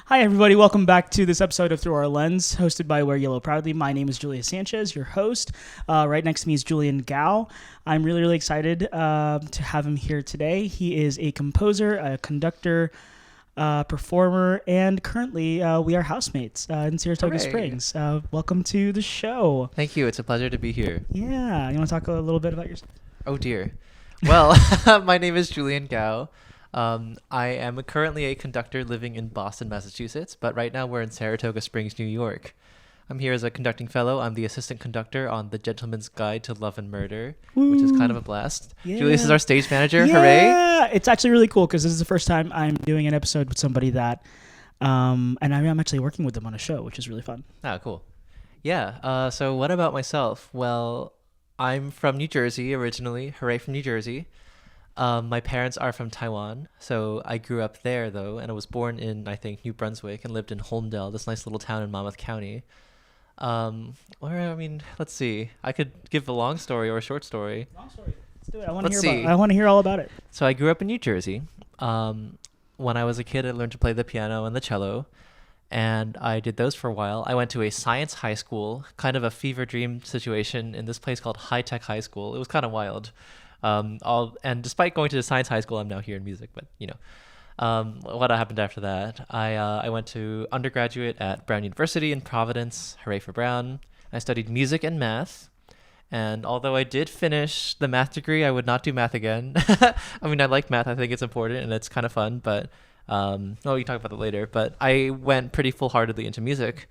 Hi, everybody. Welcome back to this episode of Through Our Lens, hosted by Wear Yellow Proudly. My name is Julia Sanchez, your host. Right next to me is Julian Gau. I'm really excited to have him here today. He is a composer, a conductor, performer, and currently we are housemates in Saratoga Hooray. Springs. Welcome to the show. Thank you. It's a pleasure to be here. Yeah. You want to talk a little bit about yourself? Oh, dear. Well, my name is Julian Gau. I am currently a conductor living in Boston, Massachusetts, but right now we're in Saratoga Springs, New York. I'm here as a conducting fellow. I'm the assistant conductor on The Gentleman's Guide to Love and Murder, which is kind of a blast. Yeah. Julius is our stage manager. Yeah. Hooray! It's actually really cool because this is the first time I'm doing an episode with somebody that, and I'm actually working with them on a show, which is really fun. Ah, cool. Yeah. So what about myself? Well, I'm from New Jersey originally. Hooray from New Jersey. My parents are from Taiwan, so I grew up there though, and I was born in, I think, New Brunswick and lived in Holmdel, this nice little town in Monmouth County. Let's see. I could give a long story or a short story. Long story. Let's do it. See. I want to hear all about it. So I grew up in New Jersey. When I was a kid, I learned to play the piano and the cello, and I did those for a while. I went to a science high school, kind of a fever dream situation in this place called High Tech High School. It was kind of wild. And despite going to the science high school, I'm now here in music, but what happened after that? I went to undergraduate at Brown University in Providence. Hooray for Brown. I studied music and math. And although I did finish the math degree, I would not do math again. I mean, I like math. I think it's important and it's kind of fun, but, we can talk about that later, but I went pretty full-heartedly into music.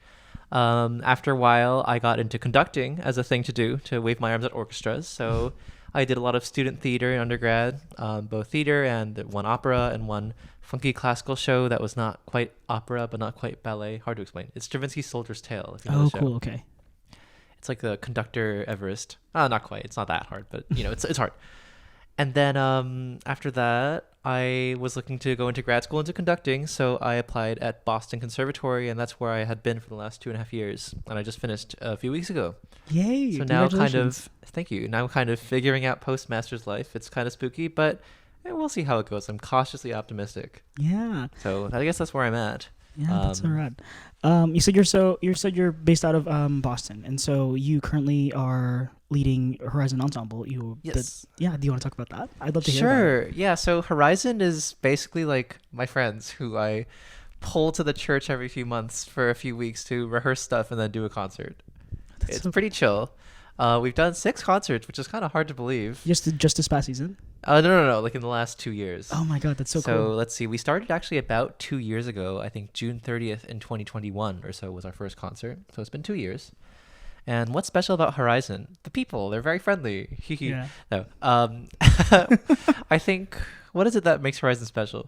After a while, I got into conducting as a thing to do, to wave my arms at orchestras. So I did a lot of student theater in undergrad, both theater and one opera and one funky classical show that was not quite opera but not quite ballet. Hard to explain. It's Stravinsky's Soldier's Tale. If you know the show. Cool. Okay. It's like the conductor Everest. Not quite. It's not that hard, but it's hard. And then after that, I was looking to go into grad school into conducting, so I applied at Boston Conservatory, and that's where I had been for the last 2.5 years. And I just finished a few weeks ago. Yay! So now thank you. Now I'm kind of figuring out postmaster's life. It's kind of spooky, but we'll see how it goes. I'm cautiously optimistic. Yeah. So I guess that's where I'm at. Yeah, that's so rad. You said you're based out of Boston, and so you currently are leading Horizon Ensemble. Yes. Do you want to talk about that? I'd love to hear about it. Sure. Yeah. So Horizon is basically like my friends who I pull to the church every few months for a few weeks to rehearse stuff and then do a concert. It's pretty chill. We've done 6 concerts, which is kind of hard to believe. Just this past season? No. Like in the last 2 years. Oh my God, that's so cool. So let's see. We started actually about 2 years ago. I think June 30th in 2021 or so was our first concert. So it's been 2 years. And what's special about Horizon? The people. They're very friendly. Yeah. No. I think, what is it that makes Horizon special?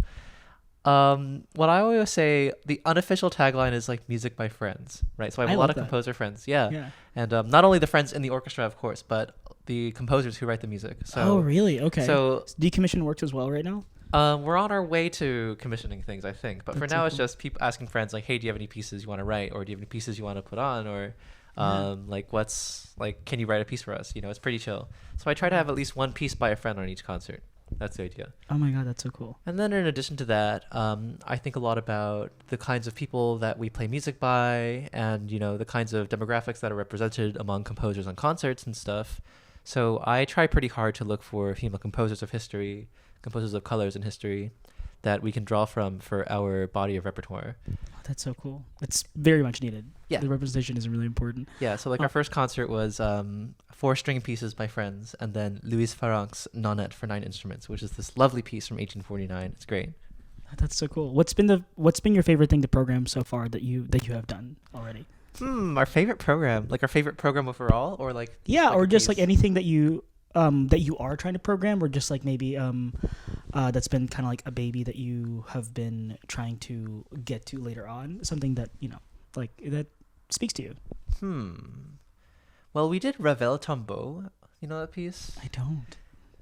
What I always say, the unofficial tagline is like music by friends, right? So I have a lot of composer friends. Yeah. And not only the friends in the orchestra, of course, but the composers who write the music. So, oh, really? Okay. So decommission works as well right now? we're on our way to commissioning things, I think. But for now, it's just people asking friends like, hey, do you have any pieces you want to write? Or do you have any pieces you want to put on? Or can you write a piece for us? It's pretty chill. So I try to have at least one piece by a friend on each concert. That's the idea. Oh my God, that's so cool. And then in addition to that, I think a lot about the kinds of people that we play music by and, the kinds of demographics that are represented among composers on concerts and stuff. So I try pretty hard to look for female composers of history, composers of colors in history that we can draw from for our body of repertoire. Oh, that's so cool. It's very much needed. Yeah. The representation is really important. Yeah, so our first concert was 4 string pieces by friends, and then Louis Farranc's Nonette for 9 instruments, which is this lovely piece from 1849. It's great. That's so cool. What's been your favorite thing to program so far that you have done already? Our favorite program, like our favorite program overall, or like or just like anything that you are trying to program, or just like maybe that's been kind of like a baby that you have been trying to get to later on, something that like that speaks to you. Well, we did Ravel Tombeau. You know that piece? I don't.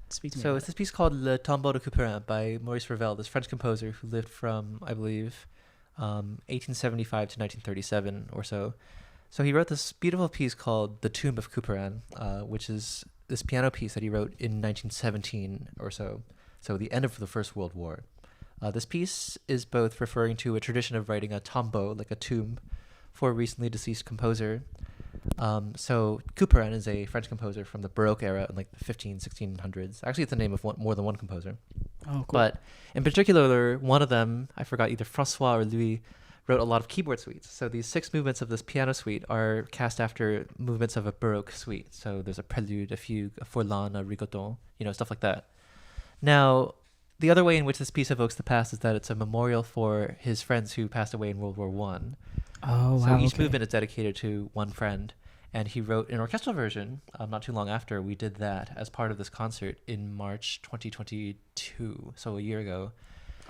Speak to me. So it's this piece called Le Tombeau de Couperin by Maurice Ravel, this French composer who lived from, I believe, 1875 to 1937 or so. So he wrote this beautiful piece called The Tomb of Couperin, which is this piano piece that he wrote in 1917 or so. So the end of the First World War. This piece is both referring to a tradition of writing a tombeau, like a tomb, for a recently deceased composer. So Couperin is a French composer from the Baroque era in like the 1600s. Actually, it's the name of more than one composer. Oh, cool. But in particular, one of them, I forgot, either Francois or Louis, wrote a lot of keyboard suites. So these 6 movements of this piano suite are cast after movements of a Baroque suite. So there's a prelude, a fugue, a forlan, a rigodon, stuff like that. Now, the other way in which this piece evokes the past is that it's a memorial for his friends who passed away in World War One. Oh, wow. So each okay. movement is dedicated to one friend. And he wrote an orchestral version not too long after we did that as part of this concert in March 2022, so a year ago.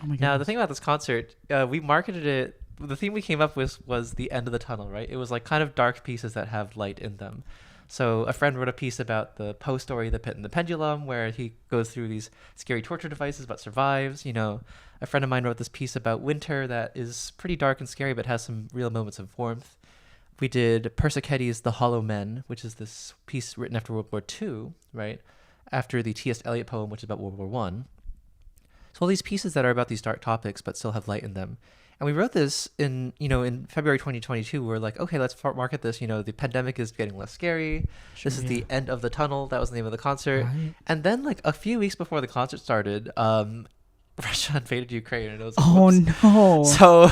Oh my Now, the goodness. thing about this concert, we marketed it. The theme we came up with was the end of the tunnel, right? It was like kind of dark pieces that have light in them. So a friend wrote a piece about the Poe story, The Pit and the Pendulum, where he goes through these scary torture devices but survives. A friend of mine wrote this piece about winter that is pretty dark and scary but has some real moments of warmth. We did Persichetti's The Hollow Men, which is this piece written after World War II, right? After the T.S. Eliot poem, which is about World War One. So all these pieces that are about these dark topics but still have light in them. And we wrote this in February 2022. We're like, okay, let's market this. The pandemic is getting less scary. Sure, This is the end of the tunnel. That was the name of the concert. Right. And then like a few weeks before the concert started, Russia invaded Ukraine. And it was like, Oh, whoops. no. So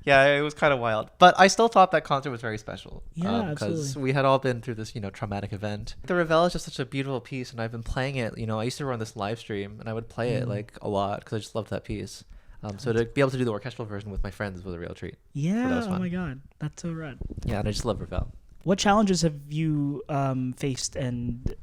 yeah, it was kind of wild. But I still thought that concert was very special. Yeah, Because absolutely. we had all been through this, traumatic event. The Ravel is just such a beautiful piece, and I've been playing it. I used to run this live stream, and I would play it like a lot because I just loved that piece. So to be able to do the orchestral version with my friends was a real treat. Yeah. was Oh fun. my God. That's so rad. Yeah, and I just love Ravel. What challenges have you faced and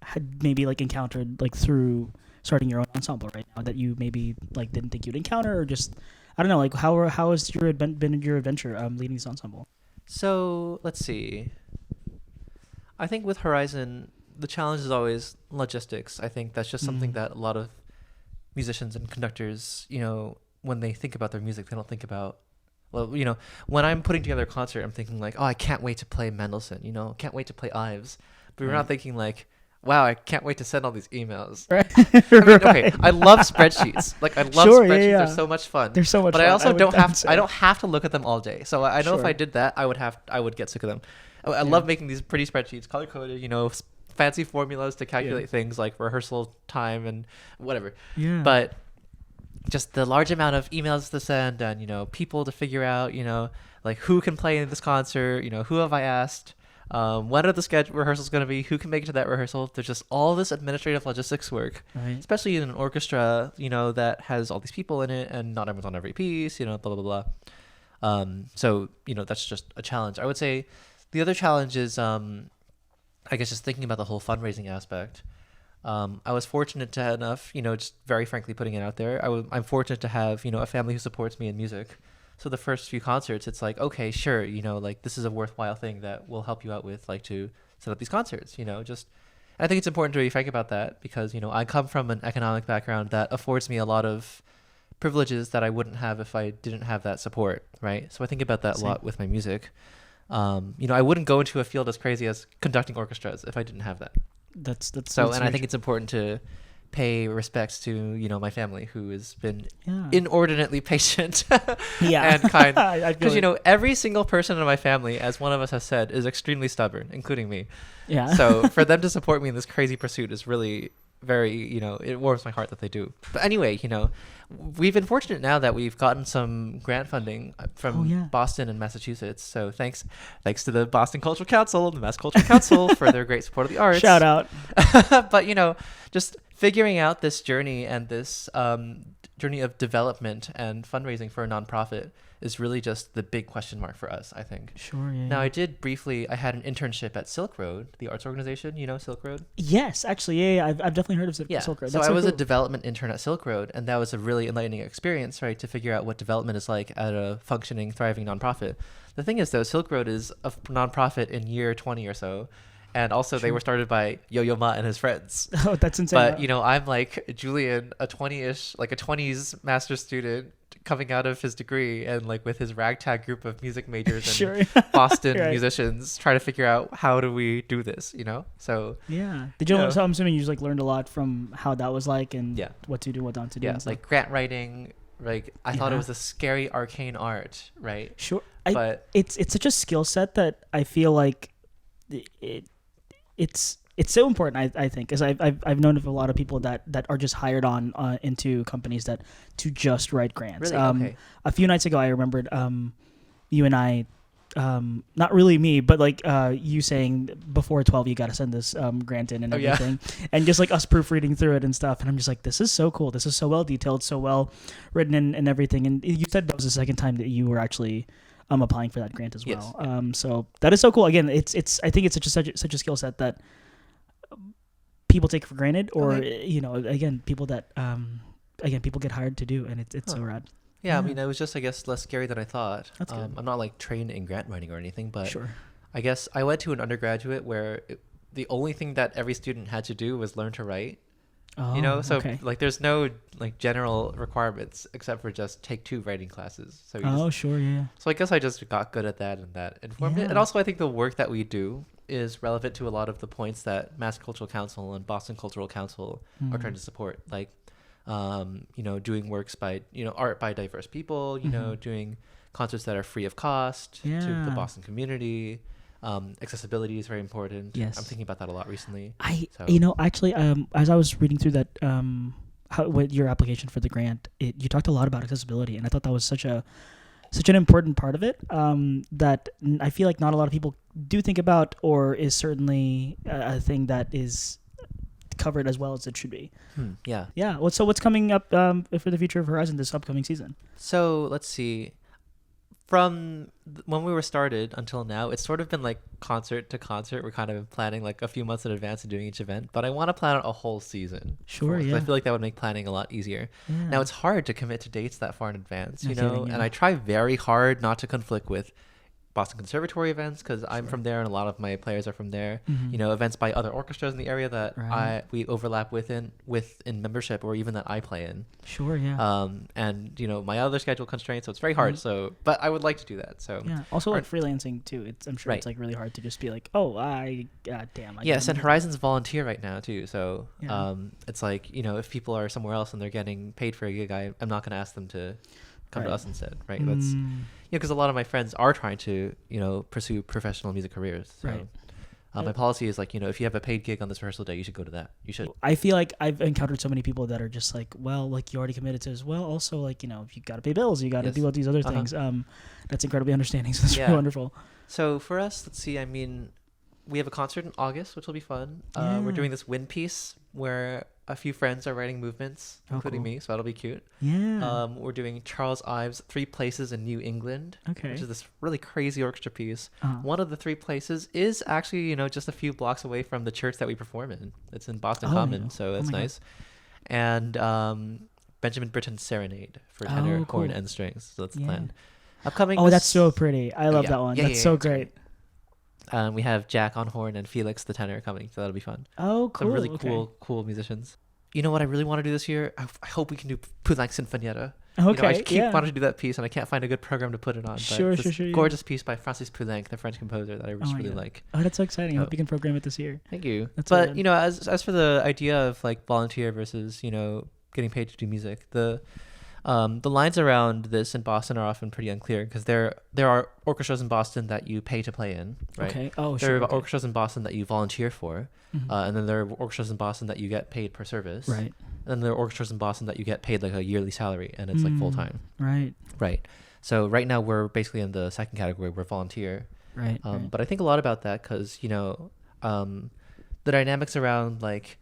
had maybe like encountered like through starting your own ensemble right now that you maybe like didn't think you'd encounter, or just I don't know, like how has been your adventure leading this ensemble? So let's see. I think with Horizon, the challenge is always logistics. I think that's just something that a lot of musicians and conductors, when they think about their music, they don't think about. Well, when I'm putting together a concert, I'm thinking like, oh, I can't wait to play Mendelssohn. Can't wait to play Ives. But we're not thinking like, wow, I can't wait to send all these emails. Right. I mean, okay, I love spreadsheets. Like I love Sure, spreadsheets. yeah. They're so much fun. They're so much But fun. I also don't have. say. I don't have to look at them all day. So I know if Sure. I did that, I would get sick of them. I love making these pretty spreadsheets, color coded. Fancy formulas to calculate things like rehearsal time and whatever. Yeah. But just the large amount of emails to send and people to figure out like who can play in this concert, who have I asked, when are the rehearsals going to be, who can make it to that rehearsal. There's just all this administrative logistics work, Right. especially in an orchestra that has all these people in it and not everyone's on every piece, blah blah blah. So that's just a challenge. I would say the other challenge is I guess just thinking about the whole fundraising aspect. I was fortunate to have enough, just very frankly putting it out there. I'm fortunate to have, a family who supports me in music. So the first few concerts, it's like, okay, sure, like this is a worthwhile thing that will help you out with, like to set up these concerts, just. And I think it's important to be frank about that because, I come from an economic background that affords me a lot of privileges that I wouldn't have if I didn't have that support, right? So I think about that a lot with my music. I wouldn't go into a field as crazy as conducting orchestras if I didn't have that. That's So, and I very think it's important to pay respects to, my family who has been Yeah. inordinately patient Yeah. and kind. I feel Because, it. every single person in my family, as one of us has said, is extremely stubborn, including me. Yeah. So for them to support me in this crazy pursuit is really very, it warms my heart that they do. But anyway, we've been fortunate now that we've gotten some grant funding from Boston and Massachusetts. So thanks to the Boston Cultural Council and the Mass Cultural Council for their great support of the arts. Shout out. But just figuring out this journey and this journey of development and fundraising for a nonprofit is really just the big question mark for us, I think. Sure. Yeah. Now, I had an internship at Silk Road, the arts organization, Silk Road? Yes, actually, yeah. I've definitely heard of Silk Road. So That's I was a cool. development intern at Silk Road, and that was a really enlightening experience, right, to figure out what development is like at a functioning, thriving nonprofit. The thing is, though, Silk Road is a nonprofit in year 20 or so, and also they were started by Yo-Yo Ma and his friends. Oh, that's insane. But, I'm like Julian, a 20-ish, like a 20s master's student, coming out of his degree and like with his ragtag group of music majors and Sure. Boston Right. musicians trying to figure out how do we do this, So Yeah. Did you? Yeah. So I'm assuming you just like learned a lot from how that was like and Yeah. what to do, what not to do. yeah, and stuff. like grant writing. Like I thought it Yeah. was a scary arcane art, right? Sure. But It's such a skill set that I feel like it's so important. I think, because I've known of a lot of people that are just hired on into companies that to just write grants. really, okay. A few nights ago, I remembered you and I. Not really me, but like you saying before 12 you got to send this grant in and Oh, yeah. everything, and just like us proofreading through it and stuff, and I'm just like, this is so cool, this is so well detailed, so well written and everything. And you said that was the second time that you were actually applying for that grant as well. Yes. So that is so cool. Again, it's I think it's such a skill set that people take for granted, or again, people that people get hired to do, and it's so rad. Yeah, I Yeah. mean, it was just, I guess, less scary than I thought. That's good. I'm not like trained in grant writing or anything, but Sure. I guess I went to an undergraduate where the only thing that every student had to do was learn to write. Oh, So okay. like there's no like general requirements except for just take 2 writing classes. So Sure, yeah. so I guess I just got good at that, and that informed it. Yeah. And also I think the work that we do is relevant to a lot of the points that Mass Cultural Council and Boston Cultural Council are trying to support. Like doing works by art by diverse people, doing concerts that are free of cost to the Yeah. Boston community. Accessibility is very important. Yes. I'm thinking about that a lot recently. So. Actually, as I was reading through that, with your application for the grant, you talked a lot about accessibility, and I thought that was such an important part of it, that I feel like not a lot of people do think about, or is certainly a thing that is covered as well as it should be. Yeah. Yeah. What's coming up for the future of Horizon this upcoming season? So let's see. From when we were started until now, it's sort of been like concert to concert. We're kind of planning like a few months in advance of doing each event, but I want to plan out a whole season. Sure, I yeah. feel like that would make planning a lot easier. Yeah. Now it's hard to commit to dates that far in advance, No kidding, yeah. and I try very hard not to conflict with Boston Conservatory events because I'm from there and a lot of my players are from there. Mhm. Events by other orchestras in the area that Right. we overlap with in membership, or even that I play in. Sure, yeah. And my other schedule constraints, so it's very hard. Mhm. So, but I would like to do that. So Yeah. Also, like freelancing too. I'm sure Right. it's like really hard to just be like, oh, damn. yes, and can't- Horizon's volunteer right now too. So Yeah. it's like if people are somewhere else and they're getting paid for a gig, I'm not going to ask them to come to Right. us instead, right? That's Mm, because a lot of my friends are trying to pursue professional music careers. So, Right. my policy is like if you have a paid gig on this rehearsal day, you should go to that. You should. I feel like I've encountered so many people that are just like, well, like you already committed to as well. Also, like, if you got to pay bills, you got to Yes. do all these other Uh-huh. things. That's incredibly understanding. So that's Yeah. really wonderful. So for us, let's see. I mean, we have a concert in August, which will be fun. We're Yeah. doing this wind piece where a few friends are writing movements, Oh, including cool. me. So that'll be cute. Yeah. We're doing Charles Ives' 3 Places in New England, Okay. which is this really crazy orchestra piece. Uh-huh. One of the 3 places is actually, just a few blocks away from the church that we perform in. It's in Boston Oh, Common, yeah. so Oh that's my God. nice. And Benjamin Britten's Serenade for tenor, Oh, horn, cool. and strings. So that's the Yeah. plan. Upcoming. Oh, that's this- so pretty. I love yeah. that one. Yeah, That's yeah, so yeah. great. We have Jack on horn and Felix the tenor coming, so that'll be fun. Oh, cool. Some really Okay. cool musicians. You know what I really want to do this year? I hope we can do Poulenc Sinfonietta. Okay. I keep yeah. wanting to do that piece, and I can't find a good program to put it on. But Sure, it's sure, this sure, yeah. gorgeous piece by Francis Poulenc, the French composer that I just my really God. like. Oh, that's so exciting. I Oh. hope you can program it this year. Thank you. That's so But rad. as for the idea of like volunteer versus getting paid to do music, the lines around this in Boston are often pretty unclear because there are orchestras in Boston that you pay to play in, right? Okay. Oh, There sure. are okay. orchestras in Boston that you volunteer for, Mhm. and then there are orchestras in Boston that you get paid per service. Right. And then there are orchestras in Boston that you get paid like a yearly salary, and it's like Mm. full time. Right. Right. So right now we're basically in the second category. We're volunteer. Right. right. But I think a lot about that because the dynamics around like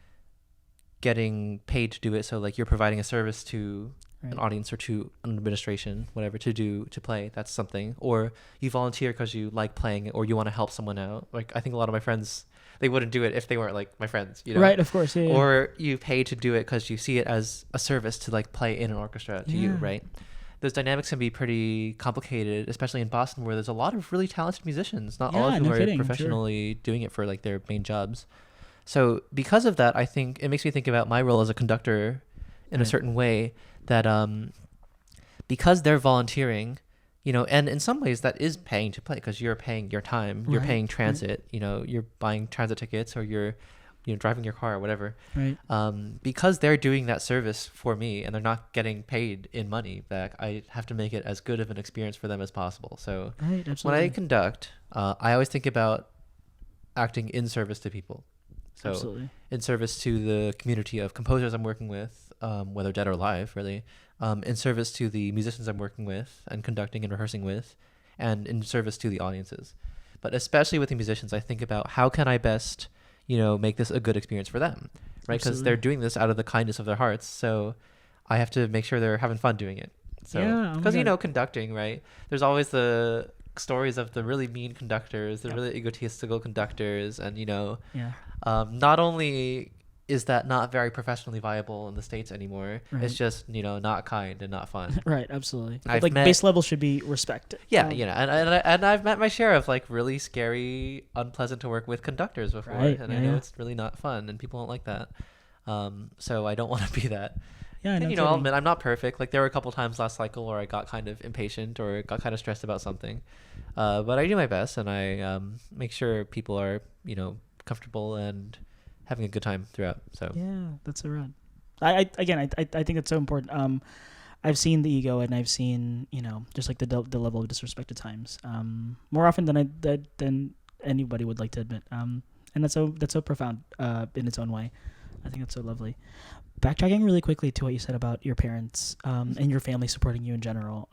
getting paid to do it. So like you're providing a service to Right. an audience or to an administration, whatever, to play. That's something. Or you volunteer because you like playing it, or you want to help someone out. Like I think a lot of my friends, they wouldn't do it if they weren't like my friends. Right. Of course. Yeah. yeah. Or you pay to do it because you see it as a service to like play in an orchestra to you, Yeah. right? Those dynamics can be pretty complicated, especially in Boston where there's a lot of really talented musicians, not all of Yeah, who no are kidding, I'm sure. professionally doing it for like their main jobs. So because of that, I think it makes me think about my role as a conductor in a Right. certain way that because they're volunteering, and in some ways that is paying to play because you're paying your time, you're paying transit, you're buying transit tickets or you're driving your car or whatever. Right. Because they're doing that service for me and they're not getting paid in money back, I have to make it as good of an experience for them as possible. So when I conduct, I always think about acting in service to people. So in service to the community of composers I'm working with, whether dead or alive, really, in service to the musicians I'm working with and conducting and rehearsing with, and in service to the audiences. But especially with the musicians, I think about how can I best make this a good experience for them, right? Because they're doing this out of the kindness of their hearts. So I have to make sure they're having fun doing it. So, because, conducting, right? There's always the stories of the really mean conductors, the really egotistical conductors. And, not only is that not very professionally viable in the States anymore, it's just, not kind and not fun. Right, absolutely. Base level should be respected. Yeah, and I've met my share of really scary, unpleasant to work with conductors before, and I know it's really not fun, and people don't like that. So I don't want to be that. Yeah, and I'll admit I'm not perfect. There were a couple times last cycle where I got kind of impatient or got kind of stressed about something, but I do my best, and I make sure people are comfortable and having a good time throughout. So that's so rad. I think that's so important. I've seen the ego, and I've seen just the level of disrespect at times, more often than anybody would like to admit. And that's so profound in its own way. I think that's so lovely. Backtracking really quickly to what you said about your parents and your family supporting you in general.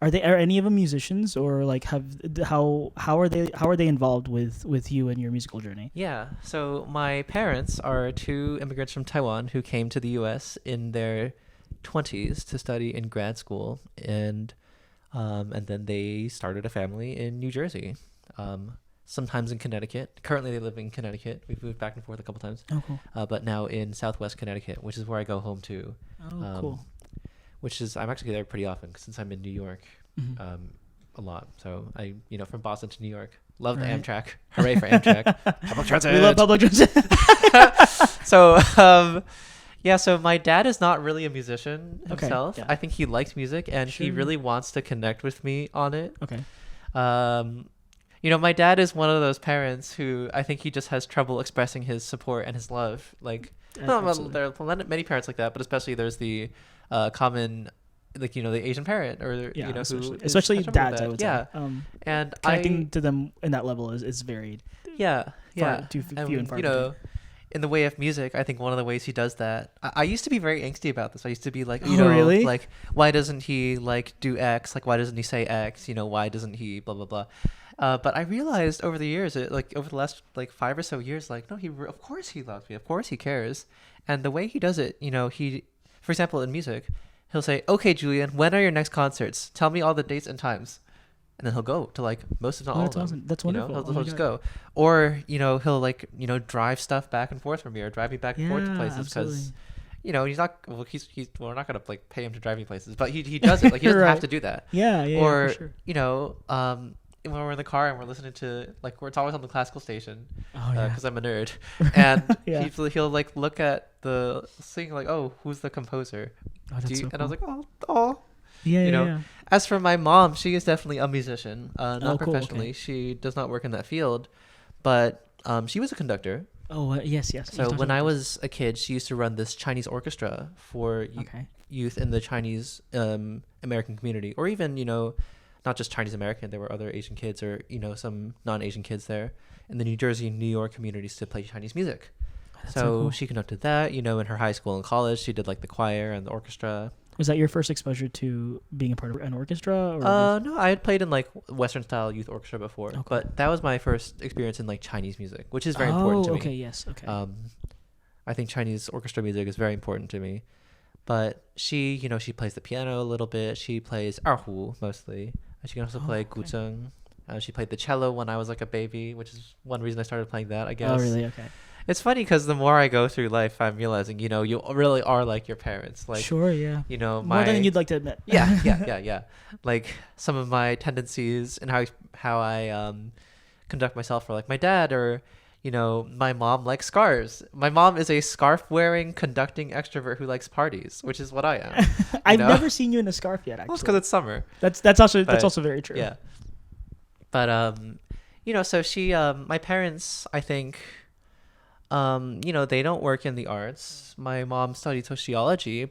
Are any of them musicians, or how are they involved with you and your musical journey? Yeah, so my parents are two immigrants from Taiwan who came to the U.S. in their 20s to study in grad school, and then they started a family in New Jersey, sometimes in Connecticut. Currently, they live in Connecticut. We've moved back and forth a couple times. Oh, cool. But now in Southwest Connecticut, which is where I go home to. Oh, cool. Which is, I'm actually there pretty often since I'm in New York a lot. So I, from Boston to New York, love the Amtrak. Hooray for Amtrak. Public transit. We love public transit. So, so my dad is not really a musician himself. I think he likes music and he really wants to connect with me on it. Okay. My dad is one of those parents who I think he just has trouble expressing his support and his love. There are many parents like that, but especially there's the common, the Asian parent, or especially dads, I would say. And connecting to them in that level is very few and far between. In the way of music, I think one of the ways he does that. I used to be very angsty about this. I used to be really? Why doesn't he do X? Why doesn't he say X? Why doesn't he blah blah blah? But I realized over the years, over the last 5 or so years, no, of course he loves me. Of course he cares. And the way he does it, for example, in music, he'll say, "Okay, Julian, when are your next concerts? Tell me all the dates and times." And then he'll go to most, if not all of them. Awesome. That's wonderful. He'll just go. Or, he'll drive stuff back and forth from me, or drive me back and forth to places because, he's not, we're not going to pay him to drive me places, but he does it. He doesn't have to do that. Yeah. Or, for sure. When we're in the car and we're listening to it's always on the classical station because I'm a nerd, and he'll look at the thing who's the composer? Oh, that's so cool. And I was like, oh. Yeah. As for my mom, she is definitely a musician, not professionally. Okay. She does not work in that field, but she was a conductor. Oh, yes. So when I was a kid, she used to run this Chinese orchestra for youth in the Chinese American community, or even not just Chinese American. There were other Asian kids, or some non-Asian kids there in the New Jersey and New York communities to play Chinese music. So cool. She conducted that. In her high school and college, she did the choir and the orchestra. Was that your first exposure to being a part of an orchestra? Or no, I had played in Western style youth orchestra before, but that was my first experience in Chinese music, which is very important to me. Okay, yes, okay. I think Chinese orchestra music is very important to me. But she, she plays the piano a little bit. She plays erhu mostly. She can also play guzheng. She played the cello when I was a baby, which is one reason I started playing that, I guess. Oh, really? Okay. It's funny because the more I go through life, I'm realizing, you really are like your parents. Sure, yeah. More than you'd like to admit. Yeah. Some of my tendencies and how I conduct myself are like my dad, or, my mom likes scarves. My mom is a scarf-wearing, conducting extrovert who likes parties, which is what I am. I've never seen you in a scarf yet. Actually, Well, it's because it's summer. That's also very true. Yeah. But so my parents, I think, they don't work in the arts. My mom studied sociology,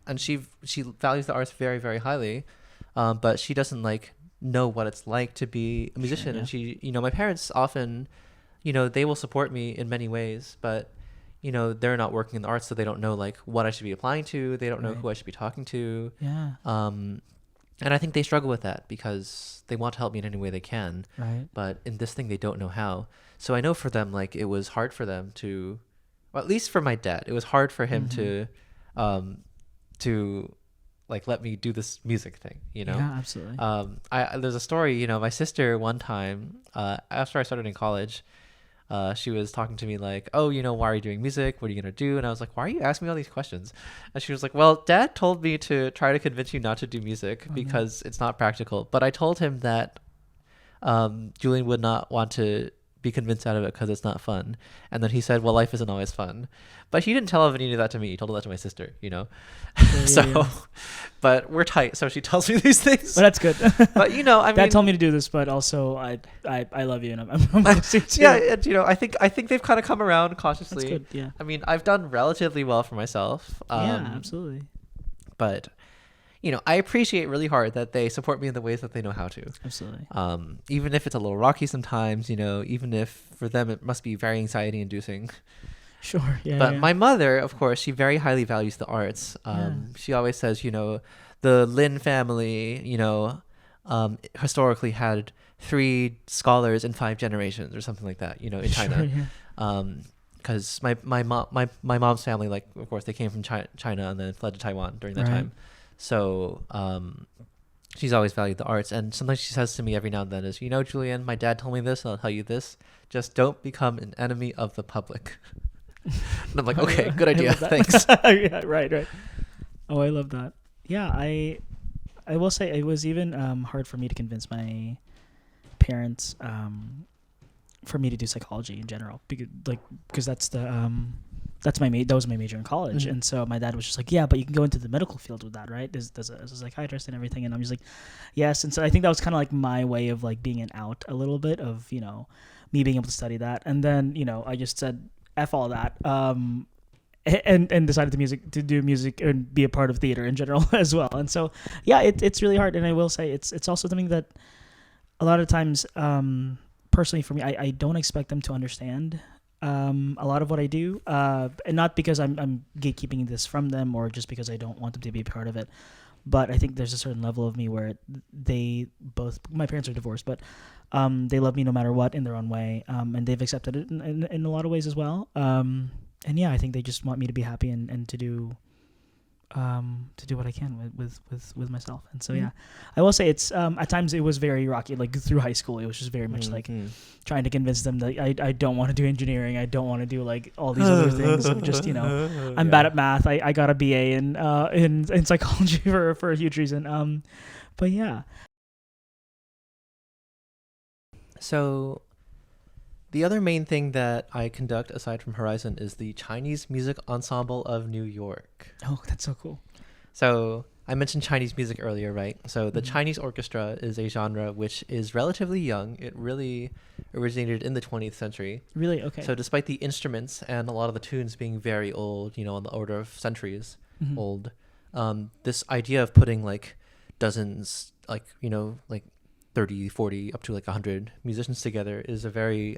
and she values the arts very, very highly, but she doesn't know what it's like to be a musician. Sure, yeah. And my parents often, they will support me in many ways, but they're not working in the arts, so they don't know what I should be applying to. They don't know who I should be talking to. Yeah. And I think they struggle with that because they want to help me in any way they can. Right. But in this thing, they don't know how. So I know for them, it was hard for them to, or at least for my dad, it was hard for him to let me do this music thing, Yeah, absolutely. There's a story, my sister one time, after I started in college, she was talking to me oh, why are you doing music? What are you going to do? And I was like, why are you asking me all these questions? And she was like, well, Dad told me to try to convince you not to do music because it's not practical. But I told him that Julian would not want to be convinced out of it because it's not fun. And then he said, well, life isn't always fun. But he didn't tell any of that to me. He told that to my sister, Yeah. But we're tight. So she tells me these things. Well, that's good. But, Dad told me to do this, but also I love you and I'm listening to yeah, it. and, I think they've kind of come around cautiously. That's good, yeah. I mean, I've done relatively well for myself. Yeah, absolutely. But, I appreciate really hard that they support me in the ways that they know how to. Absolutely. Even if it's a little rocky sometimes, even if for them it must be very anxiety inducing. Sure, yeah. But yeah. my mother, of course, she very highly values the arts. She always says, the Lin family, historically had 3 scholars in 5 generations or something like that, in China. Yeah. Because my mom's family, of course, they came from China and then fled to Taiwan during that time. So she's always valued the arts. And sometimes she says to me every now and then is, Julian, my dad told me this and I'll tell you this. Just don't become an enemy of the public. And I'm like, okay, good idea. Thanks. Yeah, right. Oh, I love that. Yeah, I will say it was even hard for me to convince my parents for me to do psychology in general because that's that was my major in college. And so my dad was just like, yeah, but you can go into the medical field with that, right? As a psychiatrist and everything. And I'm just like, yes. And so I think that was kind of my way of being an out a little bit of me being able to study that. And then I just said F all that and decided to do music and be a part of theater in general as well. And so yeah, it's really hard. And I will say it's also something that a lot of times personally for me, I don't expect them to understand a lot of what I do, and not because I'm gatekeeping this from them or just because I don't want them to be a part of it, but I think there's a certain level of me where my parents are divorced, but they love me no matter what in their own way, and they've accepted it in a lot of ways as well, and yeah, I think they just want me to be happy and to do what I can with myself. And so yeah, I will say it's at times it was very rocky, through high school it was just very much trying to convince them that I don't want to do engineering, I don't want to do all these other things. I'm just I'm bad at math. I got a BA in psychology for a huge reason. But yeah. So the other main thing that I conduct aside from Horizon is the Chinese Music Ensemble of New York. Oh, that's so cool. So I mentioned Chinese music earlier, right? So the Chinese orchestra is a genre which is relatively young. It really originated in the 20th century. Really? Okay. So despite the instruments and a lot of the tunes being very old, on the order of centuries old, this idea of putting dozens, 30, 40, up to 100 musicians together is a very,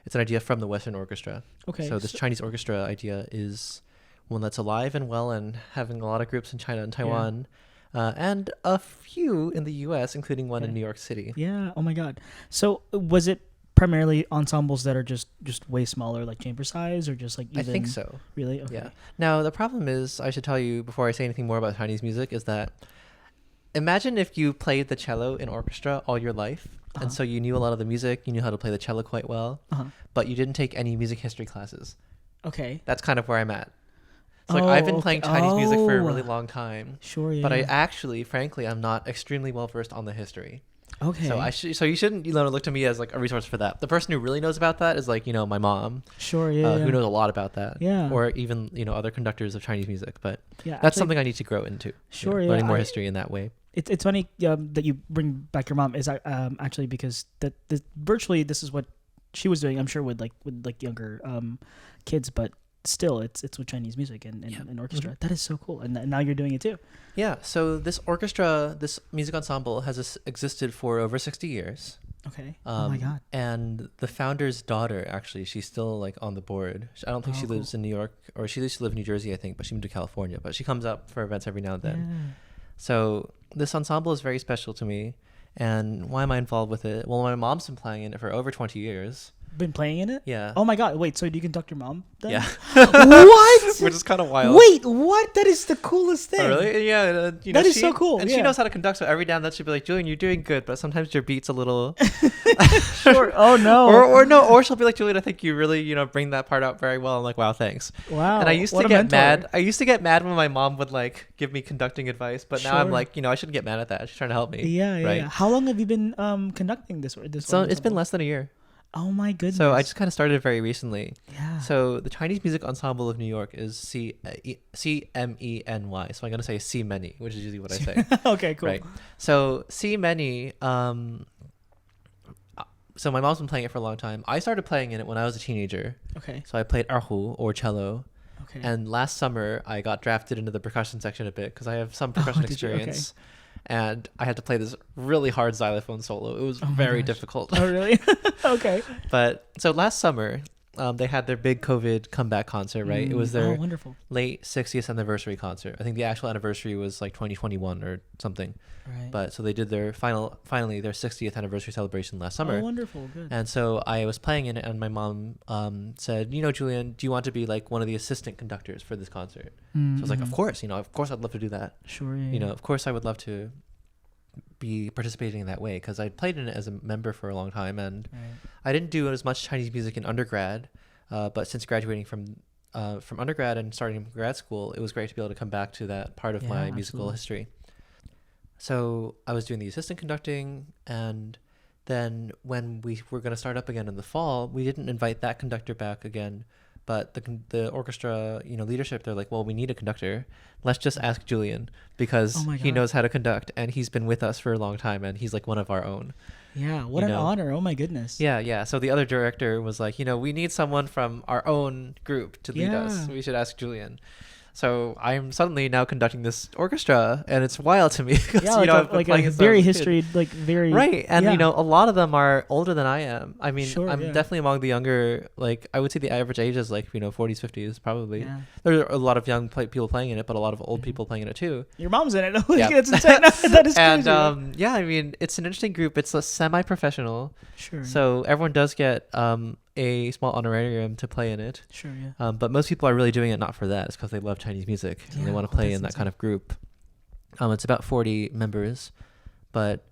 it's an idea from the Western orchestra. Okay. So this Chinese orchestra idea is one that's alive and well and having a lot of groups in China and Taiwan, and a few in the U.S., including one in New York City. Yeah. Oh my God. So was it primarily ensembles that are just way smaller, like chamber size, or just even... I think so. Really? Okay. Yeah. Now, the problem is, I should tell you before I say anything more about Chinese music, is that imagine if you played the cello in orchestra all your life, and so you knew a lot of the music, you knew how to play the cello quite well, but you didn't take any music history classes. Okay. That's kind of where I'm at. So I've been playing Chinese music for a really long time. Sure, yeah. But I actually, frankly, I'm not extremely well versed on the history. Okay. So you shouldn't look to me as like a resource for that. The person who really knows about that is like my mom. Sure. Yeah. Who knows a lot about that. Yeah. Or even other conductors of Chinese music. But yeah, that's something I need to grow into. Sure. Yeah. Learning more history in that way. It's funny that you bring back your mom is actually because virtually this is what she was doing. I'm sure with younger kids, but still it's with Chinese music and orchestra. Mm-hmm. That is so cool, and now you're doing it too. Yeah. So this music ensemble has existed for over 60 years. Okay. Oh my God. And the founder's daughter, actually, she's still like on the board. I don't think she lives in New York, or she used to live in New Jersey, I think, but she moved to California. But she comes up for events every now and then. Yeah. So this ensemble is very special to me. And why am I involved with it? Well, my mom's been playing in it for over 20 years. Been playing in it? Yeah. Oh my God. Wait, so do you conduct your mom then? Yeah. What? Which is kind of wild. Wait, what? That is the coolest thing. Oh, really? Yeah. That is so cool. And she knows how to conduct, so every now and then she'll be like, Julian, you're doing good, but sometimes your beat's a little... Sure. Oh no. Or she'll be like, Julian, I think you really, bring that part out very well. I'm like, wow, thanks. Wow. And I used to get mad. I used to get mad when my mom would like give me conducting advice, but now I'm like, I shouldn't get mad at that. She's trying to help me. Yeah. Right? Yeah. How long have you been conducting this? So it's been less than a year. Oh my goodness. So I just kind of started very recently. Yeah. So the Chinese Music Ensemble of New York is CMENY. So I'm going to say C many, which is usually what I say. Okay, cool. Right. So C many, so my mom's been playing it for a long time. I started playing in it when I was a teenager. Okay. So I played erhu, or cello. Okay. And last summer I got drafted into the percussion section a bit because I have some percussion experience. Okay. And I had to play this really hard xylophone solo. It was very difficult. Oh, really? Okay. But so last summer, they had their big COVID comeback concert, right? It was their late 60th anniversary concert. I think the actual anniversary was like 2021 or something. Right. But so they did their finally their 60th anniversation celebration last summer. Oh, wonderful. Good. And so I was playing in it, and my mom said, Julian, do you want to be like one of the assistant conductors for this concert? So I was like, of course, of course I'd love to do that. Sure. Yeah. Of course I would love to be participating in that way, because I played in it as a member for a long time, and I didn't do as much Chinese music in undergrad, but since graduating from undergrad and starting grad school, it was great to be able to come back to that part of my musical history. So I was doing the assistant conducting, and then when we were going to start up again in the fall, we didn't invite that conductor back again, but the orchestra, leadership, they're like, well, we need a conductor. Let's just ask Julian, because he knows how to conduct, and he's been with us for a long time, and he's like one of our own. Yeah, what an honor. Oh my goodness. Yeah. So the other director was like, we need someone from our own group to lead us. We should ask Julian. So I'm suddenly now conducting this orchestra, and it's wild to me. Yeah, like a very history, like very... Right, and a lot of them are older than I am. I mean, I'm definitely among the younger, like, I would say the average age is like, 40s, 50s, probably. Yeah. There are a lot of young people playing in it, but a lot of old people playing in it too. Your mom's in it. Yeah. That's insane. That is crazy. And, I mean, it's an interesting group. It's a semi-professional. Sure. So everyone does get... a small honorarium to play in it. Sure, yeah. But most people are really doing it not for that. It's because they love Chinese music and they want to play in that kind of group. It's about 40 members, but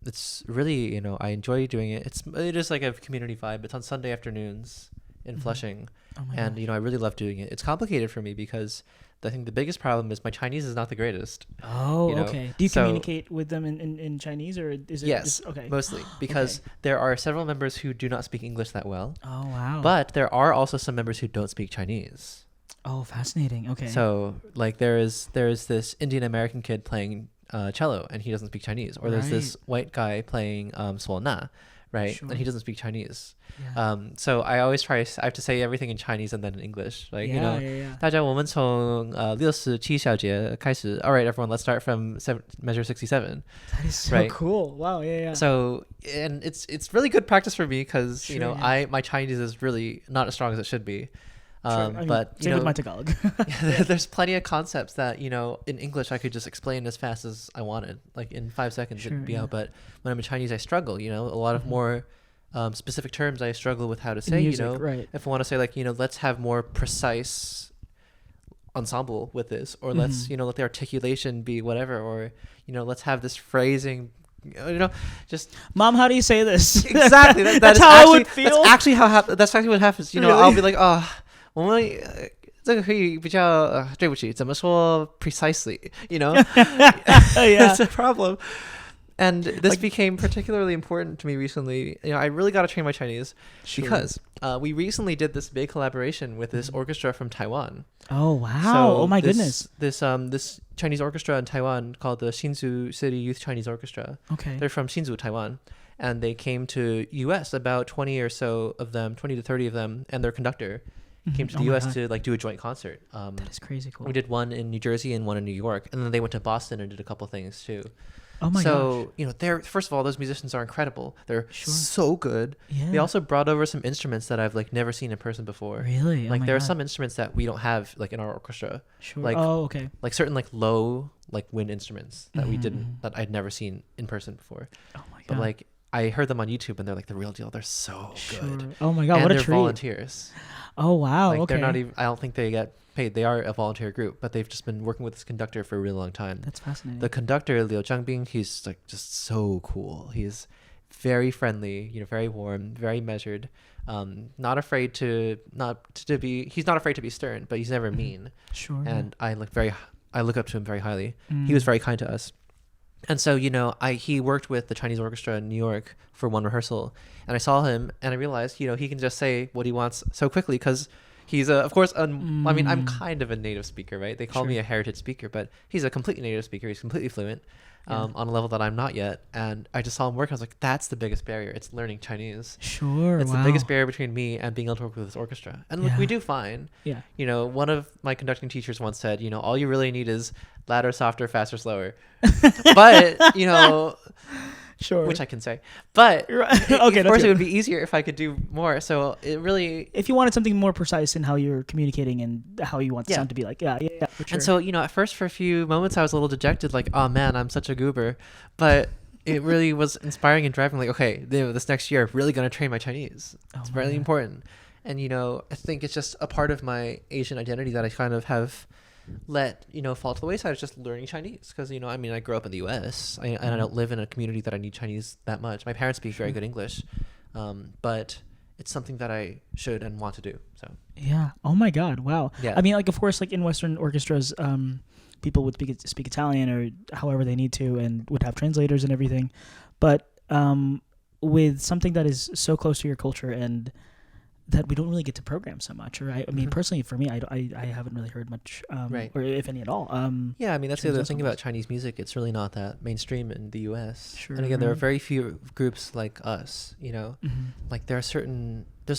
it's really, I enjoy doing it. It is like a community vibe. It's on Sunday afternoons in Flushing. Oh my gosh. I really love doing it. It's complicated for me because I think the biggest problem is my Chinese is not the greatest. Oh, okay. Do you communicate with them in Chinese, or is it? Yes, okay. Mostly because there are several members who do not speak English that well. Oh, wow. But there are also some members who don't speak Chinese. Oh, fascinating. Okay. So like there is this Indian American kid playing cello, and he doesn't speak Chinese, or there's this white guy playing suo na, right? Sure. And he doesn't speak Chinese. Yeah. So I have to say everything in Chinese and then in English. Like, 大家我们从67小节开始. All right, everyone, let's start from measure 67. That is so cool. Wow, yeah. So, and it's really good practice for me because, my Chinese is really not as strong as it should be. But same with my Tagalog. There's plenty of concepts that in English I could just explain as fast as I wanted, like in 5 seconds it'd be out. But when I'm in Chinese, I struggle. A lot of more specific terms I struggle with how to say. Music, right. If I want to say like let's have more precise ensemble with this, or let's let the articulation be whatever, or let's have this phrasing. Just Mom, how do you say this? Exactly. That's how I would feel. That's actually what happens. Really? I'll be like, 我们这个可以比较对不起，怎么说 precisely? Yeah. It's a problem. And this became particularly important to me recently. I really got to train my Chinese because we recently did this big collaboration with this orchestra from Taiwan. Oh wow! So Oh my goodness! This Chinese orchestra in Taiwan called the Hsinchu City Youth Chinese Orchestra. Okay. They're from Hsinchu, Taiwan, and they came to U.S. about 20 or so of them, 20 to 30 of them, and their conductor came to the U.S. to like do a joint concert. That is crazy cool. We did one in New Jersey and one in New York, and then they went to Boston and did a couple things too. Oh my gosh. So, they're, first of all, those musicians are incredible. They're so good. Yeah. They also brought over some instruments that I've like never seen in person before. Really? Like there are some instruments that we don't have like in our orchestra. Sure. Like, okay. Like certain like low like wind instruments that we didn't, that I'd never seen in person before. Oh my god. But like I heard them on YouTube and they're like the real deal. They're so good. Oh my god, and what a they're treat. volunteers. Oh wow. Like okay. they're not even, I don't think they get paid. They are a volunteer group, but they've just been working with this conductor for a really long time. That's fascinating. The conductor, Liu Zhangbing, he's like just so cool. He's very friendly, very warm, very measured. Not afraid to be. He's not afraid to be stern, but he's never mean. Sure. And I look up to him very highly. He was very kind to us. And so, he worked with the Chinese orchestra in New York for one rehearsal, and I saw him and I realized, he can just say what he wants so quickly because he's of course, I mean, I'm kind of a native speaker, right? They call me a heritage speaker, but he's a completely native speaker. He's completely fluent on a level that I'm not yet. And I just saw him work. I was like, that's the biggest barrier. It's learning Chinese. Sure. It's the biggest barrier between me and being able to work with this orchestra. And look, we do fine. Yeah. One of my conducting teachers once said, all you really need is louder, softer, faster, slower. But, Sure. Which I can say. But okay, of course, it would be easier if I could do more. So it really... If you wanted something more precise in how you're communicating and how you want the sound to be like, yeah, for sure. And so, at first, for a few moments, I was a little dejected, like, oh man, I'm such a goober. But it really was inspiring and driving, like, okay, this next year, I'm really going to train my Chinese. It's really important. And, I think it's just a part of my Asian identity that I kind of have let fall to the wayside. Is just learning Chinese because I grew up in the U.S. And I don't live in a community that I need Chinese that much. My parents speak very good English, but it's something that I should and want to do. So yeah. Oh my god. Wow. Yeah. I mean, like, of course, like in Western orchestras, people would speak Italian or however they need to, and would have translators and everything. But with something that is so close to your culture and that we don't really get to program so much, or I mean, personally for me, I haven't really heard much, or if any at all. Yeah, I mean, that's the other thing about Chinese music. It's really not that mainstream in the U.S. Sure. And again, there are very few groups like us, like there's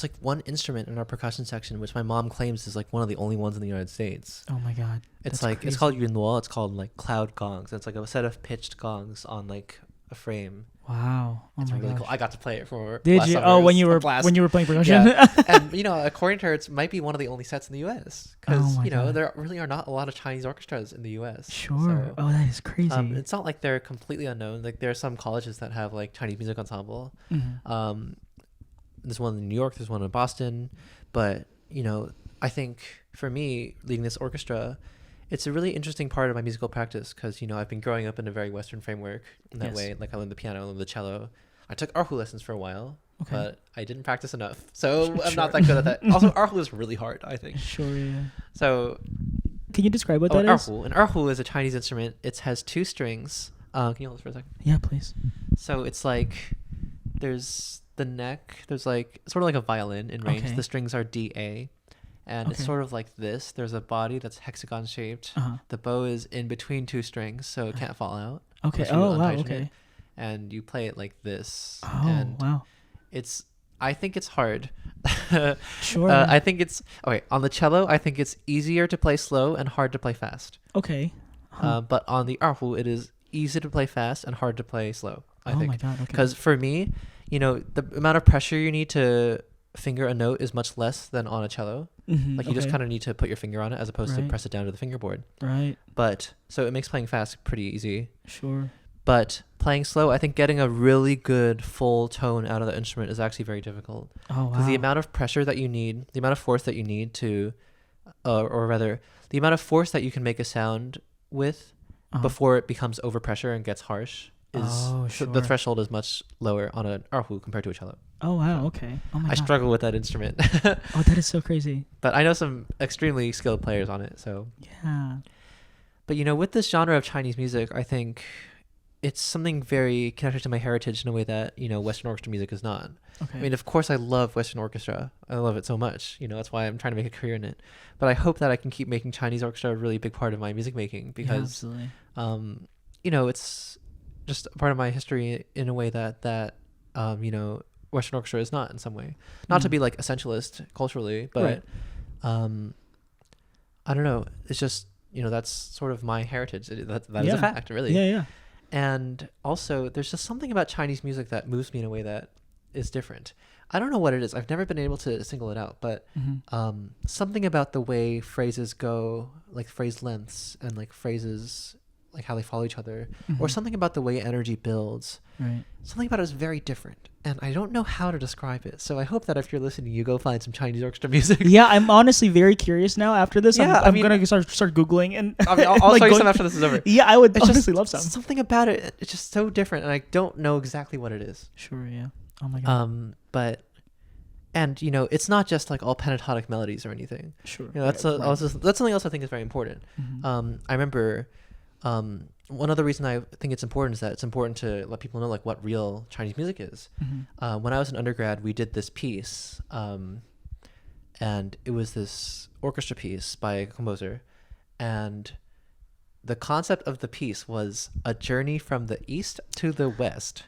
like one instrument in our percussion section, which my mom claims is like one of the only ones in the United States. Oh my God. It's like, crazy. It's called yunluo. It's called like cloud gongs. It's like a set of pitched gongs on like a frame. Wow. Oh it's my really gosh. cool. I got to play it for Did you? Oh, when you were playing percussion? Yeah. And according to her, it might be one of the only sets in the U.S. because there really are not a lot of Chinese orchestras in the U.S. Sure. So, that is crazy. It's not like they're completely unknown. Like there are some colleges that have like Chinese music ensemble. There's one in New York. There's one in Boston. But I think for me leading this orchestra, it's a really interesting part of my musical practice because, I've been growing up in a very Western framework in that way. Like I learned the piano, I learned the cello. I took erhu lessons for a while, but I didn't practice enough. So I'm not that good at that. Also, erhu is really hard, I think. Sure, yeah. So can you describe what that is? An erhu is a Chinese instrument. It has two strings. Can you hold this for a second? Yeah, please. So it's like there's the neck. There's like sort of like a violin in range. The strings are D, A. And it's sort of like this. There's a body that's hexagon shaped. The bow is in between two strings, so it can't fall out. Okay. Oh, wow. Okay. And you play it like this. Oh, and wow. I think it's hard. Sure. I think it's... Okay, on the cello, I think it's easier to play slow and hard to play fast. Okay. Huh. But on the erhu, it is easy to play fast and hard to play slow, I think. Oh, my God. Okay. Because for me, the amount of pressure you need to finger a note is much less than on a cello. Like you just kind of need to put your finger on it as opposed to press it down to the fingerboard. Right. But so it makes playing fast pretty easy. Sure. But playing slow, I think getting a really good full tone out of the instrument is actually very difficult. Oh, wow. Because the amount of pressure that you need, the amount of force that you need to, or rather, the amount of force that you can make a sound with before it becomes overpressure and gets harsh is the threshold is much lower on an erhu compared to a cello. Oh wow, okay. Oh my God. I struggle with that instrument. Oh, that is so crazy. But I know some extremely skilled players on it, so. Yeah. But with this genre of Chinese music, I think it's something very connected to my heritage in a way that, Western orchestra music is not. Okay. I mean, of course, I love Western orchestra. I love it so much. That's why I'm trying to make a career in it. But I hope that I can keep making Chinese orchestra a really big part of my music making because, it's just a part of my history in a way that Western orchestra is not in some way. Not to be like essentialist culturally, but I don't know. It's just, that's sort of my heritage. That is a fact, really. Yeah, yeah. And also, there's just something about Chinese music that moves me in a way that is different. I don't know what it is. I've never been able to single it out, but something about the way phrases go, like phrase lengths and like phrases, like how they follow each other, or something about the way energy builds. Right. Something about it is very different, and I don't know how to describe it. So I hope that if you're listening, you go find some Chinese orchestra music. Yeah, I'm honestly very curious now. After this, I'm gonna start Googling, and I'll show you some after this is over. Yeah, I would honestly love some. Something about it. It's just so different, and I don't know exactly what it is. Sure. Yeah. Oh my god. But. And it's not just like all pentatonic melodies or anything. Sure. That's something else I think is very important. I remember one other reason I think it's important is that it's important to let people know like what real Chinese music is. When I was an undergrad, we did this piece, and it was this orchestra piece by a composer, and the concept of the piece was a journey from the east to the west.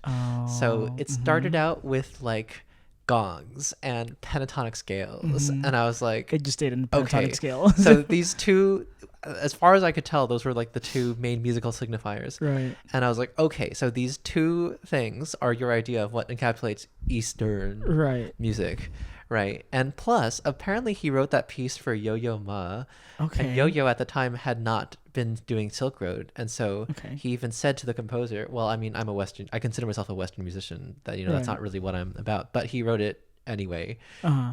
So it started out with like gongs and pentatonic scales, and I was like, it just stayed in pentatonic scale. So these two, as far as I could tell, those were like the two main musical signifiers, right? And I was like, okay, so these two things are your idea of what encapsulates Eastern music, right? And plus, apparently he wrote that piece for Yo-Yo Ma, and Yo-Yo at the time had not been doing Silk Road, and so he even said to the composer, well, I mean, I consider myself a Western musician, that that's not really what I'm about, but he wrote it anyway,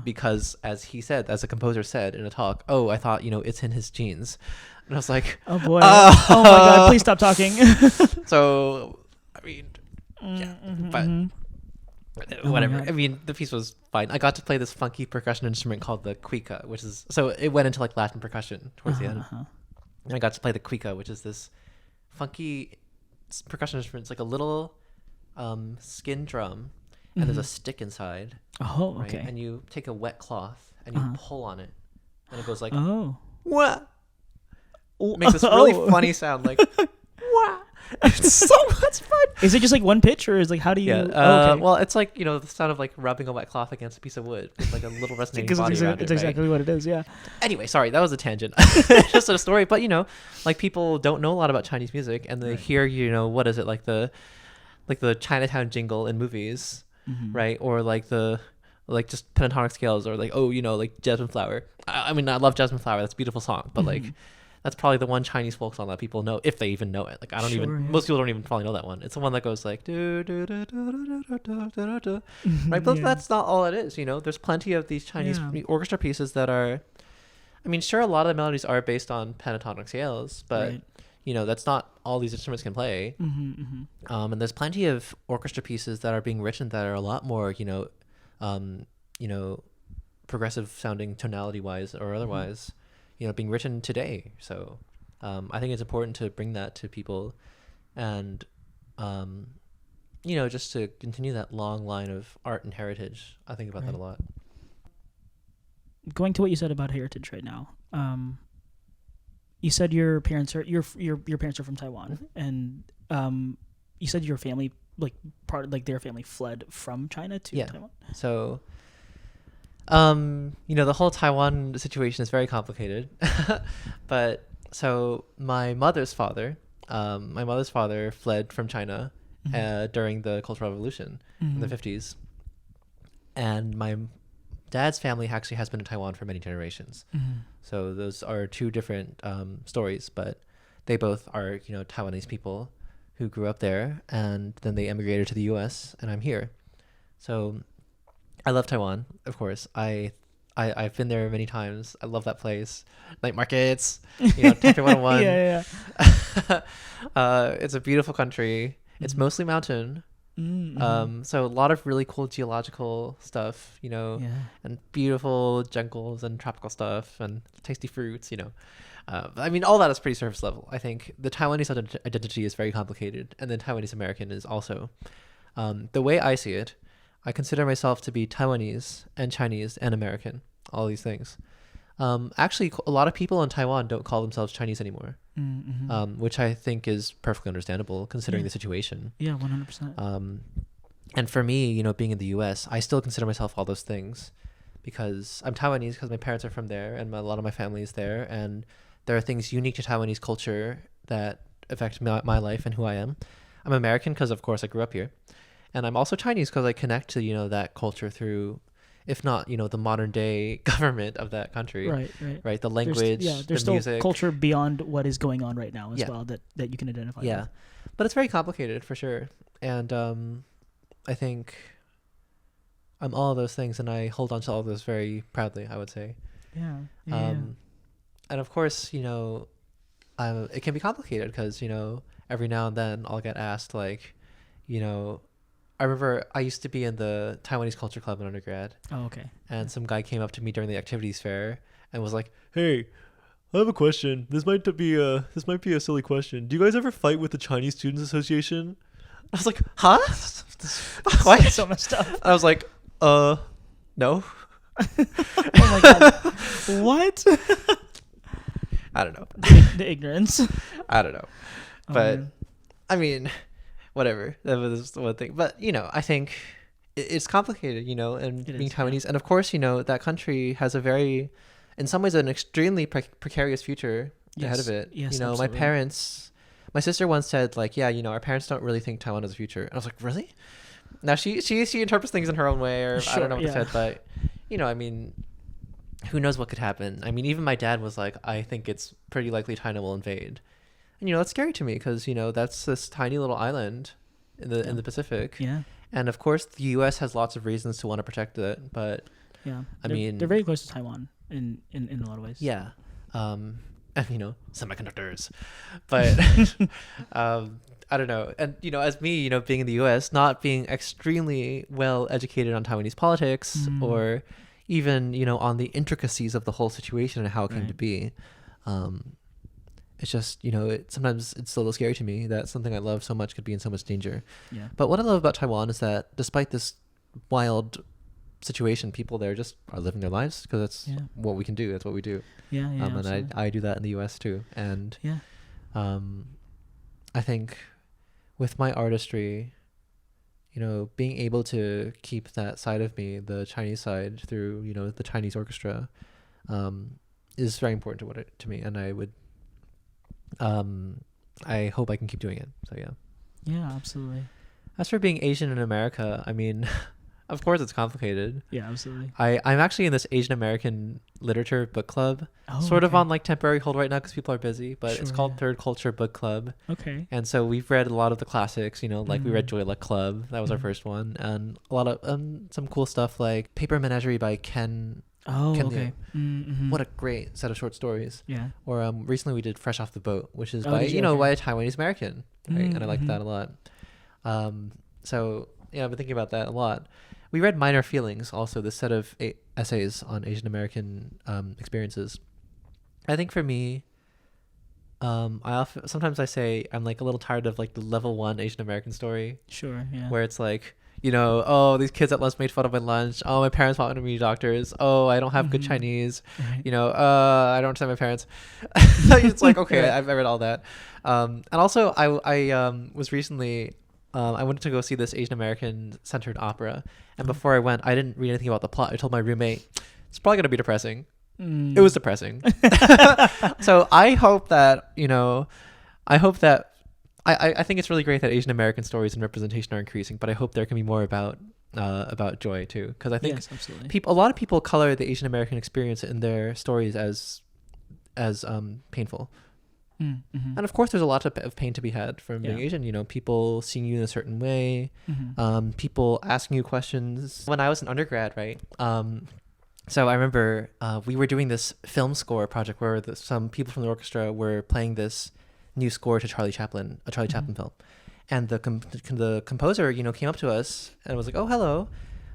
because as a composer said in a talk, I thought it's in his genes, and I was like, oh boy, oh my god, please stop talking. So I mean, but whatever. I mean, the piece was fine. I got to play this funky percussion instrument called the cuica, which is, so it went into like Latin percussion towards the end. And I got to play the cuica, which is this funky percussion instrument. It's like a little skin drum, and there's a stick inside. Oh, right? okay. And you take a wet cloth and you pull on it, and it goes like, what? It makes this really funny sound, like, what? It's so much fun. Is it just like one pitch, or is like, how do you? Well, it's like the sound of like rubbing a wet cloth against a piece of wood with like a little resonating body around it. It's exactly what it is. Yeah. Anyway, sorry, that was a tangent. Just a story, but like people don't know a lot about Chinese music, and they hear what is it, like the Chinatown jingle in movies, right? Or like just pentatonic scales, or like like Jasmine Flower. I mean, I love Jasmine Flower. That's a beautiful song, but like. That's probably the one Chinese folk song that people know, if they even know it. Like most people don't even probably know that one. It's the one that goes like do do do do do do do do. Right, but that's not all it is. There's plenty of these Chinese orchestra pieces that are. I mean, sure, a lot of the melodies are based on pentatonic scales, but that's not all these instruments can play. And there's plenty of orchestra pieces that are being written that are a lot more, progressive sounding tonality wise or otherwise. Being written today. So I think it's important to bring that to people, and just to continue that long line of art and heritage. I think about that a lot. Going to what you said about heritage right now, you said your parents are your parents are from Taiwan, and you said your family, like their family fled from China to Taiwan. So the whole Taiwan situation is very complicated, but so my mother's father fled from China during the Cultural Revolution in the 50s, and my dad's family actually has been in Taiwan for many generations. So those are two different stories, but they both are Taiwanese people who grew up there, and then they emigrated to the U.S. and I'm here. So I love Taiwan, of course. I've been there many times. I love that place. Night markets, Taipei 101. Yeah. It's a beautiful country. It's mostly mountain. So a lot of really cool geological stuff, and beautiful jungles and tropical stuff and tasty fruits, I mean, all that is pretty surface level. I think the Taiwanese identity is very complicated, and then Taiwanese American is also. The way I see it, I consider myself to be Taiwanese and Chinese and American, all these things. Actually, a lot of people in Taiwan don't call themselves Chinese anymore, which I think is perfectly understandable considering the situation. Yeah, 100%. And for me, you know, being in the U.S., I still consider myself all those things because I'm Taiwanese because my parents are from there and a lot of my family is there. And there are things unique to Taiwanese culture that affect my life and who I am. I'm American because, of course, I grew up here. And I'm also Chinese because I connect to, you know, that culture through, if not, you know, the modern day government of that country. Right. The language, there's the still music. Culture beyond what is going on right now as well that you can identify with. But it's very complicated for sure. And I think I'm all of those things and I hold on to all of those very proudly, I would say. And of course, you know, it can be complicated because, you know, every now and then I'll get asked like, you know, I remember I used to be in the Taiwanese culture club in undergrad. Oh, okay. And some guy came up to me during the activities fair and was like, "Hey, I have a question. This might be a silly question. Do you guys ever fight with the Chinese Students Association?" I was like, "Huh? What?" So messed up. I was like, no. Oh my god. What? I don't know. The ignorance. I don't know. But man. I mean, whatever. That was one thing. But, you know, I think it's complicated, you know, and being Taiwanese. And of course, you know, that country has a very, in some ways, an extremely precarious future ahead of it. Yes, you know, absolutely. my sister once said, like, yeah, you know, our parents don't really think Taiwan has a future. And I was like, really? Now she interprets things in her own way, or I don't know what to say, but, you know, I mean, who knows what could happen? I mean, even my dad was like, I think it's pretty likely China will invade. And, you know, that's scary to me because, you know, that's this tiny little island in the Pacific. Yeah. And of course, the U.S. has lots of reasons to want to protect it, but I mean, they're very close to Taiwan in a lot of ways. Yeah. And, you know, semiconductors, but I don't know. And, you know, as me, you know, being in the U.S., not being extremely well educated on Taiwanese politics or even, you know, on the intricacies of the whole situation and how it came to be. It's just, you know, sometimes it's a little scary to me that something I love so much could be in so much danger. Yeah. But what I love about Taiwan is that despite this wild situation, people there just are living their lives because that's what we can do. That's what we do. And I do that in the U.S. too. And I think with my artistry, you know, being able to keep that side of me, the Chinese side, through, you know, the Chinese orchestra, is very important to me. And I would, I hope I can keep doing it. So yeah, absolutely. As for being Asian in America, I mean, of course it's complicated. Yeah, absolutely. I'm actually in this Asian American literature book club, sort of on like temporary hold right now because people are busy, but it's called Third Culture Book Club. Okay. And so we've read a lot of the classics, you know, like we read Joy Luck Club. That was our first one. And a lot of some cool stuff like Paper Menagerie by Ken. Okay. What a great set of short stories. Yeah. Or recently we did Fresh Off the Boat, which is by a Taiwanese American, right? And I like that a lot. So yeah, I've been thinking about that a lot. We read Minor Feelings, also this set of essays on Asian American experiences. I think for me, sometimes I say I'm like a little tired of like the level 1 Asian American story. Sure. Yeah. Where it's like, you know, oh, these kids at lunch made fun of my lunch. Oh, my parents want me to be doctors. Oh, I don't have good Chinese. Right. You know, I don't understand my parents. It's like, okay, I've read all that. And also, I was recently, I wanted to go see this Asian American centered opera. And before I went, I didn't read anything about the plot. I told my roommate, it's probably going to be depressing. It was depressing. So I hope that, you know, I think it's really great that Asian American stories and representation are increasing, but I hope there can be more about joy too, because I think a lot of people color the Asian American experience in their stories as painful. And of course, there's a lot of pain to be had from being Asian. You know, people seeing you in a certain way, people asking you questions. When I was an undergrad, right? So I remember we were doing this film score project where some people from the orchestra were playing this new score to a Charlie Chaplin film, and the composer, you know, came up to us and was like, "Oh, hello,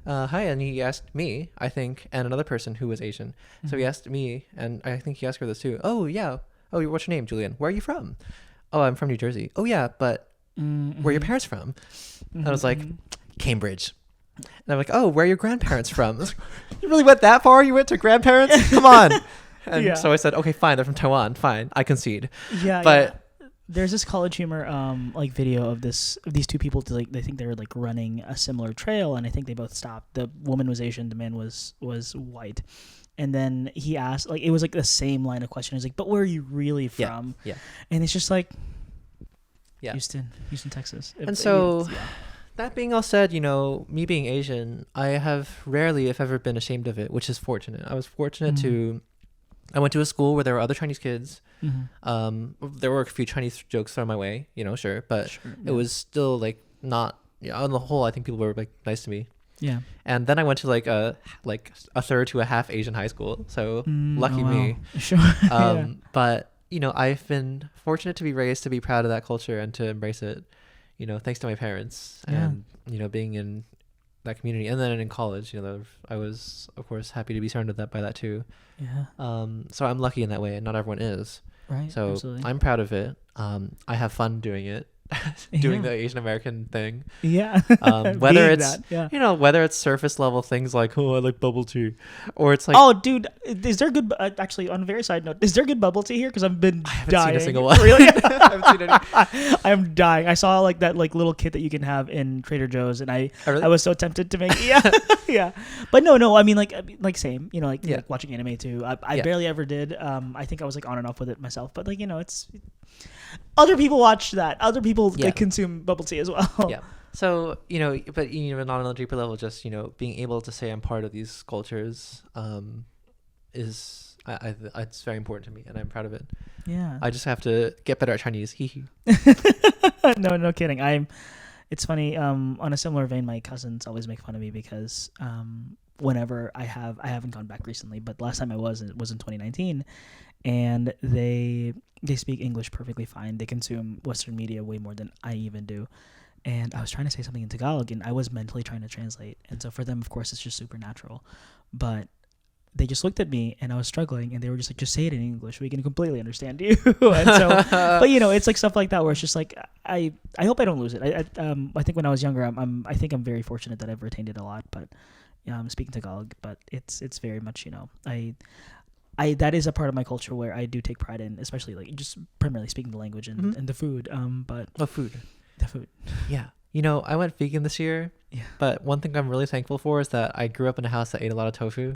hi," and he asked me, I think, and another person who was Asian. So he asked me, and I think he asked her this too. "Oh, yeah, Oh, what's your name, Julian? Where are you from? Oh, I'm from New Jersey. Oh yeah, but where are your parents from? And I was like, Cambridge. And I'm like, oh, where are your grandparents from? You really went that far? You went to grandparents? Come on. And so I said, okay, fine. They're from Taiwan. Fine. I concede. Yeah. But there's this College Humor like video of these two people like they think they were like running a similar trail, and I think they both stopped. The woman was Asian, the man was white. And then he asked, like, it was like the same line of question. He's like, but where are you really from? Yeah. And it's just like, yeah, Houston, Texas. And so that being all said, me being Asian, I have rarely, if ever, been ashamed of it, which is fortunate. I was fortunate I went to a school where there were other Chinese kids. There were a few Chinese jokes thrown my way, sure. But it was still like not, on the whole, I think people were like nice to me. Yeah. And then I went to like a third to a half Asian high school. So lucky me. Sure. But, I've been fortunate to be raised to be proud of that culture and to embrace it, thanks to my parents and, being in that community. And then in college, I was, of course, happy to be surrounded by that too. Yeah. So I'm lucky in that way, and not everyone is. Right. So absolutely. I'm proud of it. I have fun doing it. Doing the Asian American thing. Yeah. Whether it's whether it's surface level things like, oh, I like bubble tea, or it's like, oh, dude, is there good? Actually, on a very side note, is there good bubble tea here? Because I've been dying. Seen a single one. Really? I haven't seen any. I'm dying. I saw like that like little kit that you can have in Trader Joe's, and I really? was so tempted to make it. Yeah. Yeah. But no. I mean, like same. Like watching anime too. I barely ever did. I think I was like on and off with it myself. But like it's. Other people watch that. Other people consume bubble tea as well. Yeah. So, but even on a deeper level, just, being able to say I'm part of these cultures is, it's very important to me, and I'm proud of it. Yeah. I just have to get better at Chinese. No kidding. It's funny, on a similar vein, my cousins always make fun of me because whenever I haven't gone back recently, but last time it was in 2019, and they speak English perfectly fine. They consume Western media way more than I even do. And I was trying to say something in Tagalog, and I was mentally trying to translate. And so for them, of course, it's just supernatural. But they just looked at me, and I was struggling, and they were just like, just say it in English. We can completely understand you. And so, but it's like stuff like that where it's just like, I hope I don't lose it. I think when I was younger, I think I'm very fortunate that I've retained it a lot. But I'm speaking Tagalog, but it's very much, that is a part of my culture where I do take pride in, especially like just primarily speaking the language and the food. But the food. Yeah. I went vegan this year. Yeah. But one thing I'm really thankful for is that I grew up in a house that ate a lot of tofu.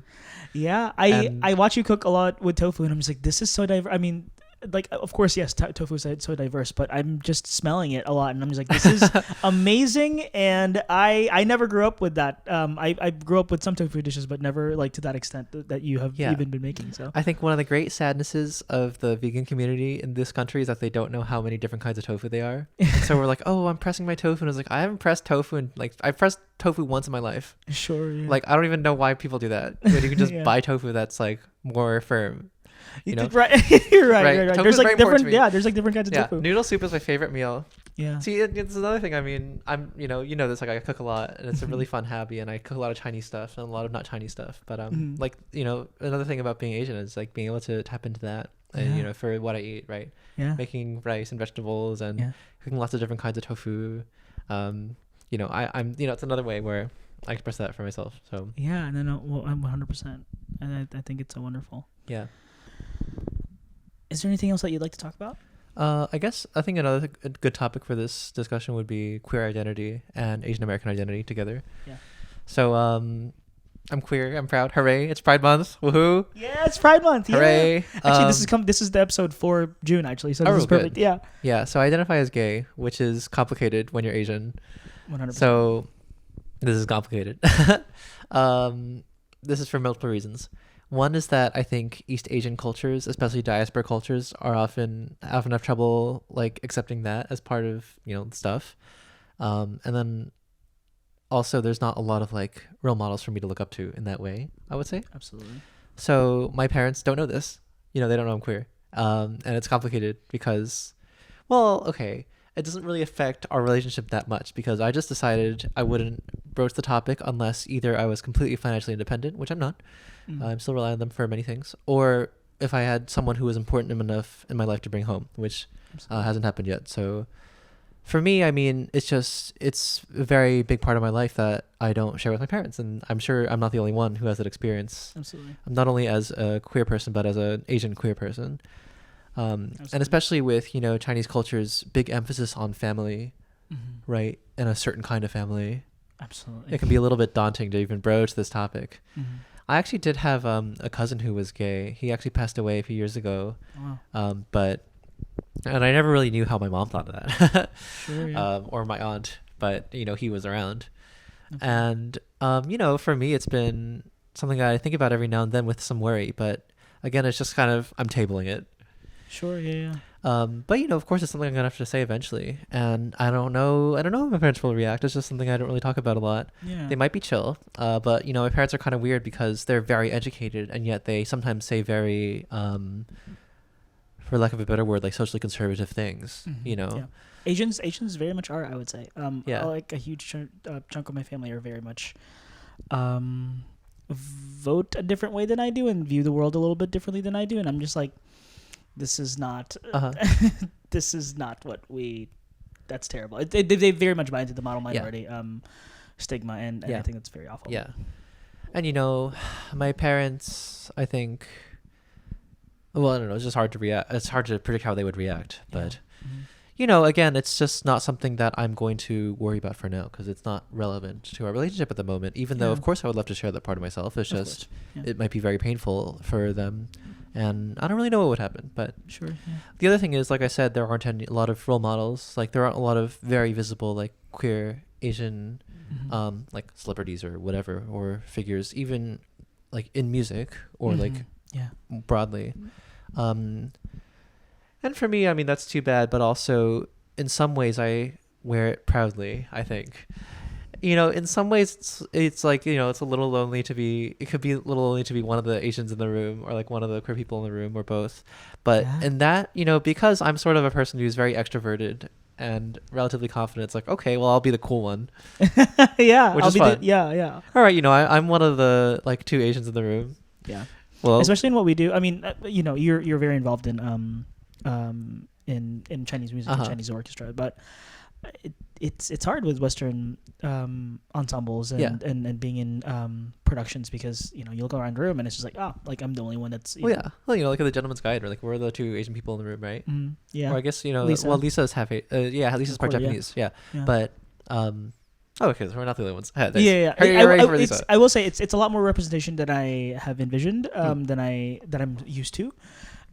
Yeah. I watch you cook a lot with tofu, and I'm just like, this is so diverse. I mean, like, of course, yes, tofu is so diverse, but I'm just smelling it a lot, and I'm just like, this is amazing. And I never grew up with that. I grew up with some tofu dishes, but never like to that extent that you have even been making. So I think one of the great sadnesses of the vegan community in this country is that they don't know how many different kinds of tofu they are. And so we're like, oh, I'm pressing my tofu, and I was like, I haven't pressed tofu, and like I pressed tofu once in my life. Sure. Yeah. Like I don't even know why people do that. When you can just buy tofu that's like more firm. Right. You're right. Tofu there's is like very different, important to me. there's like different kinds of tofu. Noodle soup is my favorite meal. Yeah. See, it's another thing. I mean, I'm, this, like I cook a lot, and it's a really fun hobby, and I cook a lot of Chinese stuff and a lot of not Chinese stuff. But like, another thing about being Asian is like being able to tap into that, and for what I eat, right? Yeah. Making rice and vegetables and cooking lots of different kinds of tofu. I'm, it's another way where I express that for myself. So yeah, no, well, I'm 100%, and I think it's so wonderful. Yeah. Is there anything else that you'd like to talk about? I think another good topic for this discussion would be queer identity and Asian American identity together. Yeah. So I'm queer. I'm proud. Hooray! It's Pride Month. Woohoo! Yeah, it's Pride Month. Hooray! Yeah. Actually, this is the episode for June. Actually, so this is perfect. Good. Yeah. Yeah. So I identify as gay, which is complicated when you're Asian. 100%. So this is complicated. This is for multiple reasons. One is that I think East Asian cultures, especially diaspora cultures, are often have enough trouble like accepting that as part of the stuff, and then also there's not a lot of like role models for me to look up to in that way. I would say absolutely. So my parents don't know this. They don't know I'm queer, and it's complicated because, well, okay, it doesn't really affect our relationship that much because I just decided I wouldn't broach the topic unless either I was completely financially independent, which I'm not. I'm still relying on them for many things, or if I had someone who was important enough in my life to bring home, which hasn't happened yet. So for me, I mean, it's a very big part of my life that I don't share with my parents. And I'm sure I'm not the only one who has that experience. Absolutely. Not only as a queer person, but as an Asian queer person. And especially with, you know, Chinese culture's big emphasis on family, right? And a certain kind of family. Absolutely. It can be a little bit daunting to even broach this topic. Mm-hmm. I actually did have a cousin who was gay. He actually passed away a few years ago. Wow. And I never really knew how my mom thought of that. Sure, yeah. Or my aunt, but you know, he was around. Okay. And you know, for me it's been something that I think about every now and then with some worry, but again, it's just kind of, I'm tabling it. Sure, yeah. But you know, of course it's something I'm gonna have to say eventually. And I don't know how my parents will react. It's just something I don't really talk about a lot. Yeah. They might be chill, but you know, my parents are kind of weird because they're very educated and yet they sometimes say very for lack of a better word, like socially conservative things, you know. Yeah. Asians very much are, I would say. Like a huge chunk of my family are very much vote a different way than I do and view the world a little bit differently than I do, and I'm just like, this is not this is not what that's terrible. They very much buy into the model minority stigma, and I think that's very awful. Yeah. And you know, my parents, I think, well, I don't know, it's just hard to react. It's hard to predict how they would react, but you know, again, it's just not something that I'm going to worry about for now because it's not relevant to our relationship at the moment, even though of course I would love to share that part of myself. It's just it might be very painful for them, and I don't really know what would happen. But sure. The other thing is, like I said, there aren't a lot of role models. Like there aren't a lot of very visible like queer Asian like celebrities or whatever, or figures, even like in music or like broadly. And for me, I mean, that's too bad, but also in some ways I wear it proudly, I think. You know, in some ways it's like, you know, it's a little lonely to be, it could be a little lonely to be one of the Asians in the room or like one of the queer people in the room or both. But in that, you know, because I'm sort of a person who's very extroverted and relatively confident, it's like, okay, well, I'll be the cool one. Yeah. Which is fun. Yeah. All right, you know, I'm one of the like two Asians in the room. Yeah. Well, especially in what we do. I mean, you know, you're very involved in Chinese music and Chinese orchestra, but it's hard with Western ensembles and being in productions because, you know, you'll go around the room and it's just like, like I'm the only one that's well, you know, like at the Gentleman's Guide, or like we're the two Asian people in the room, right? Yeah. Or I guess, you know, Lisa. well, Lisa's half Lisa's part Japanese, but okay, so we're not the only ones. I will say it's a lot more representation than I have envisioned, than I'm used to.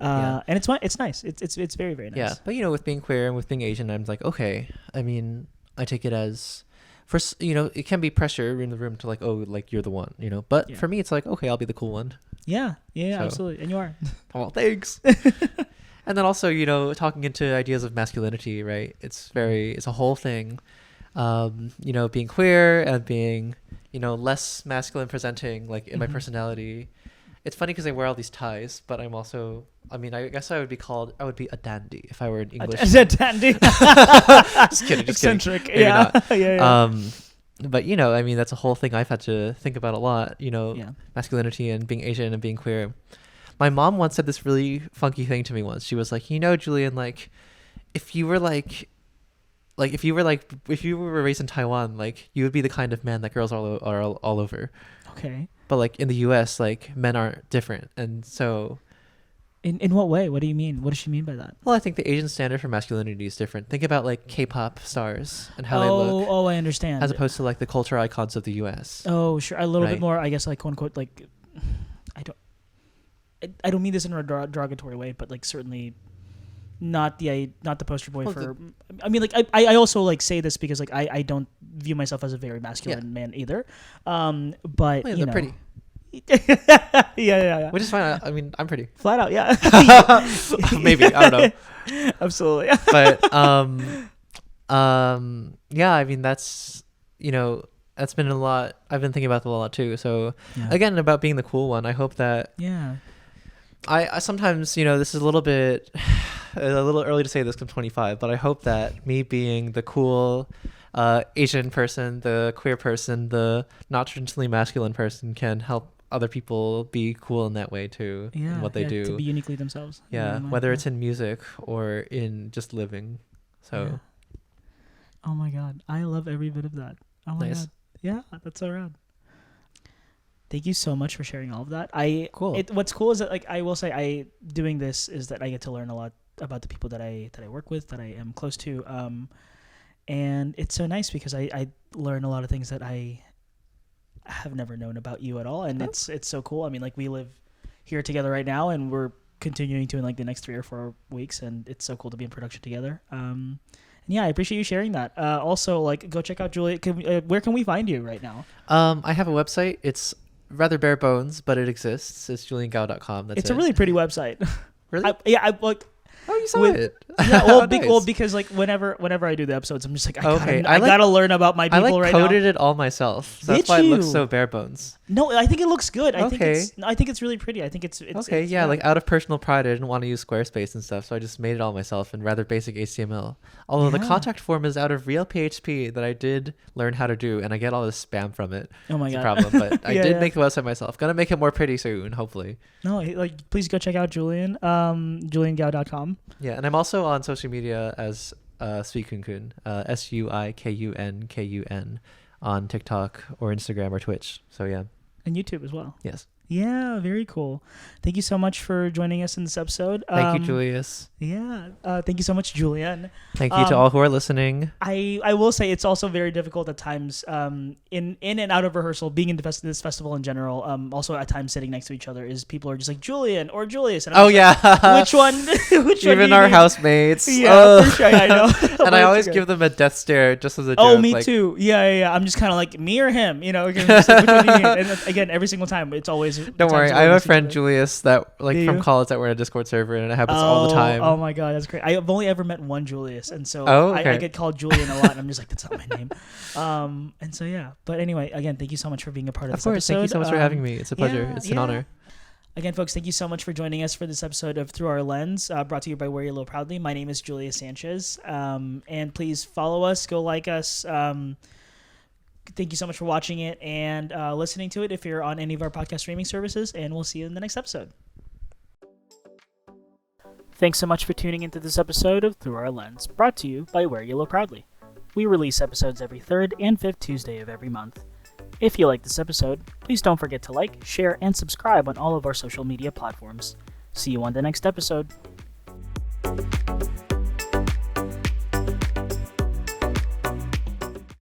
And it's nice. It's very, very nice. Yeah, but you know, with being queer and with being Asian, I'm like, okay. I mean, I take it as, first, you know, it can be pressure in the room to like, oh, like you're the one, you know. But for me, it's like, okay, I'll be the cool one. Yeah, absolutely, and you are. Oh, thanks. And then also, you know, talking into ideas of masculinity, right? It's a whole thing. You know, being queer and being, you know, less masculine presenting, like in my personality. It's funny because I wear all these ties, but I'm also, I mean, I guess I would be a dandy if I were in English. A dandy. Just kidding. Eccentric. Maybe not. Yeah. But you know, I mean, that's a whole thing I've had to think about a lot, you know, masculinity and being Asian and being queer. My mom once said this really funky thing to me once. She was like, you know, Julian, like, if you were raised in Taiwan, like, you would be the kind of man that girls are all over. Okay. But like in the US, like men aren't different. And so in what way? What do you mean? What does she mean by that? Well, I think the Asian standard for masculinity is different. Think about like K-pop stars and how they look. Oh, I understand. As opposed to like the culture icons of the US. Oh, sure. A little bit more, I guess, like quote unquote, like I don't mean this in a derogatory way, but like certainly not the poster boy for. I mean, like I also like say this because like I don't view myself as a very masculine man either. But well, you they're pretty. Yeah. Which is fine. I mean, I'm pretty. Flat out, yeah. Maybe, I don't know. Absolutely. But yeah. I mean, that's, you know, that's been a lot. I've been thinking about that a lot too. So again, about being the cool one. I hope that. Yeah. I sometimes, you know, this is a little early to say this, I'm 25, but I hope that me being the cool Asian person, the queer person, the not traditionally masculine person can help other people be cool in that way too, in what they do. To be uniquely themselves. Yeah, whether it's in music or in just living. So. Yeah. Oh my God, I love every bit of that. Oh my Nice. God, yeah, that's so rad. Thank you so much for sharing all of that. Cool. What's cool is that, like, I will say, doing this is that I get to learn a lot about the people that I work with, that I am close to, and it's so nice because I learn a lot of things that I have never known about you at all, and it's so cool. I mean, like, we live here together right now, and we're continuing to in like the next 3 or 4 weeks, and it's so cool to be in production together. And yeah, I appreciate you sharing that. Also, like, go check out Julia. Where can we find you right now? I have a website. It's rather bare bones, but it exists. It's juliangau.com. It's a really pretty website. Really? Oh, you saw it. Yeah, well, Nice. because like whenever I do the episodes, I'm just like, Okay, I gotta learn about my people I right now. coded it all myself. So that's why it looks so bare bones. No, I think it looks good. I think Okay. it's really pretty. I think it's Okay, yeah, like out of personal pride, I didn't want to use Squarespace and stuff, so I just made it all myself in rather basic HTML. Although the Yeah. contact form is out of real PHP that I did learn how to do, and I get all this spam from it. Oh my It's God. a problem, but I Yeah, did yeah. make the website myself. Gonna make it more pretty soon, hopefully. No, like, please go check out Julian, juliangau.com. Yeah, and I'm also on social media as Suikunkun, Suikunkun on TikTok or Instagram or Twitch. So yeah, And YouTube as well. yes. Yeah, very cool. Thank you so much for joining us in this episode. Thank you, Julius. Yeah, thank you so much, Julian. Thank you to all who are listening. I will say it's also very difficult at times in and out of rehearsal, being in this festival in general. Also at times sitting next to each other is people are just like Julian or Julius. And I'm just like, which one? Which one? Even do you our mean? housemates. Yeah, for sure. I know. And I always give them a death stare just as a joke. Oh, me like, too. Yeah. I'm just kind of like, me or him, you know. Just like, which one do you mean? And again, every single time, it's always. Don't worry, I have a friend Julius that like Do from you? college that we're in a Discord server, and it happens all the time. Oh my God, that's great. I've only ever met one Julius, and so Okay. I get called Julian a lot, and I'm just like, that's not my name. And so yeah. But anyway, again, thank you so much for being a part of this course, episode. thank you so much for having me. It's a pleasure. yeah, It's an yeah. honor. Again, folks, thank you so much for joining us for this episode of Through Our Lens, brought to you by Wear Yellow Proudly. My name is Julia Sanchez, and please follow us, go like us. Thank you so much for watching it and listening to it if you're on any of our podcast streaming services, and we'll see you in the next episode. Thanks so much for tuning into this episode of Through Our Lens, brought to you by Wear Yellow Proudly. We release episodes every 3rd and 5th Tuesday of every month. If you like this episode, please don't forget to like, share, and subscribe on all of our social media platforms. See you on the next episode.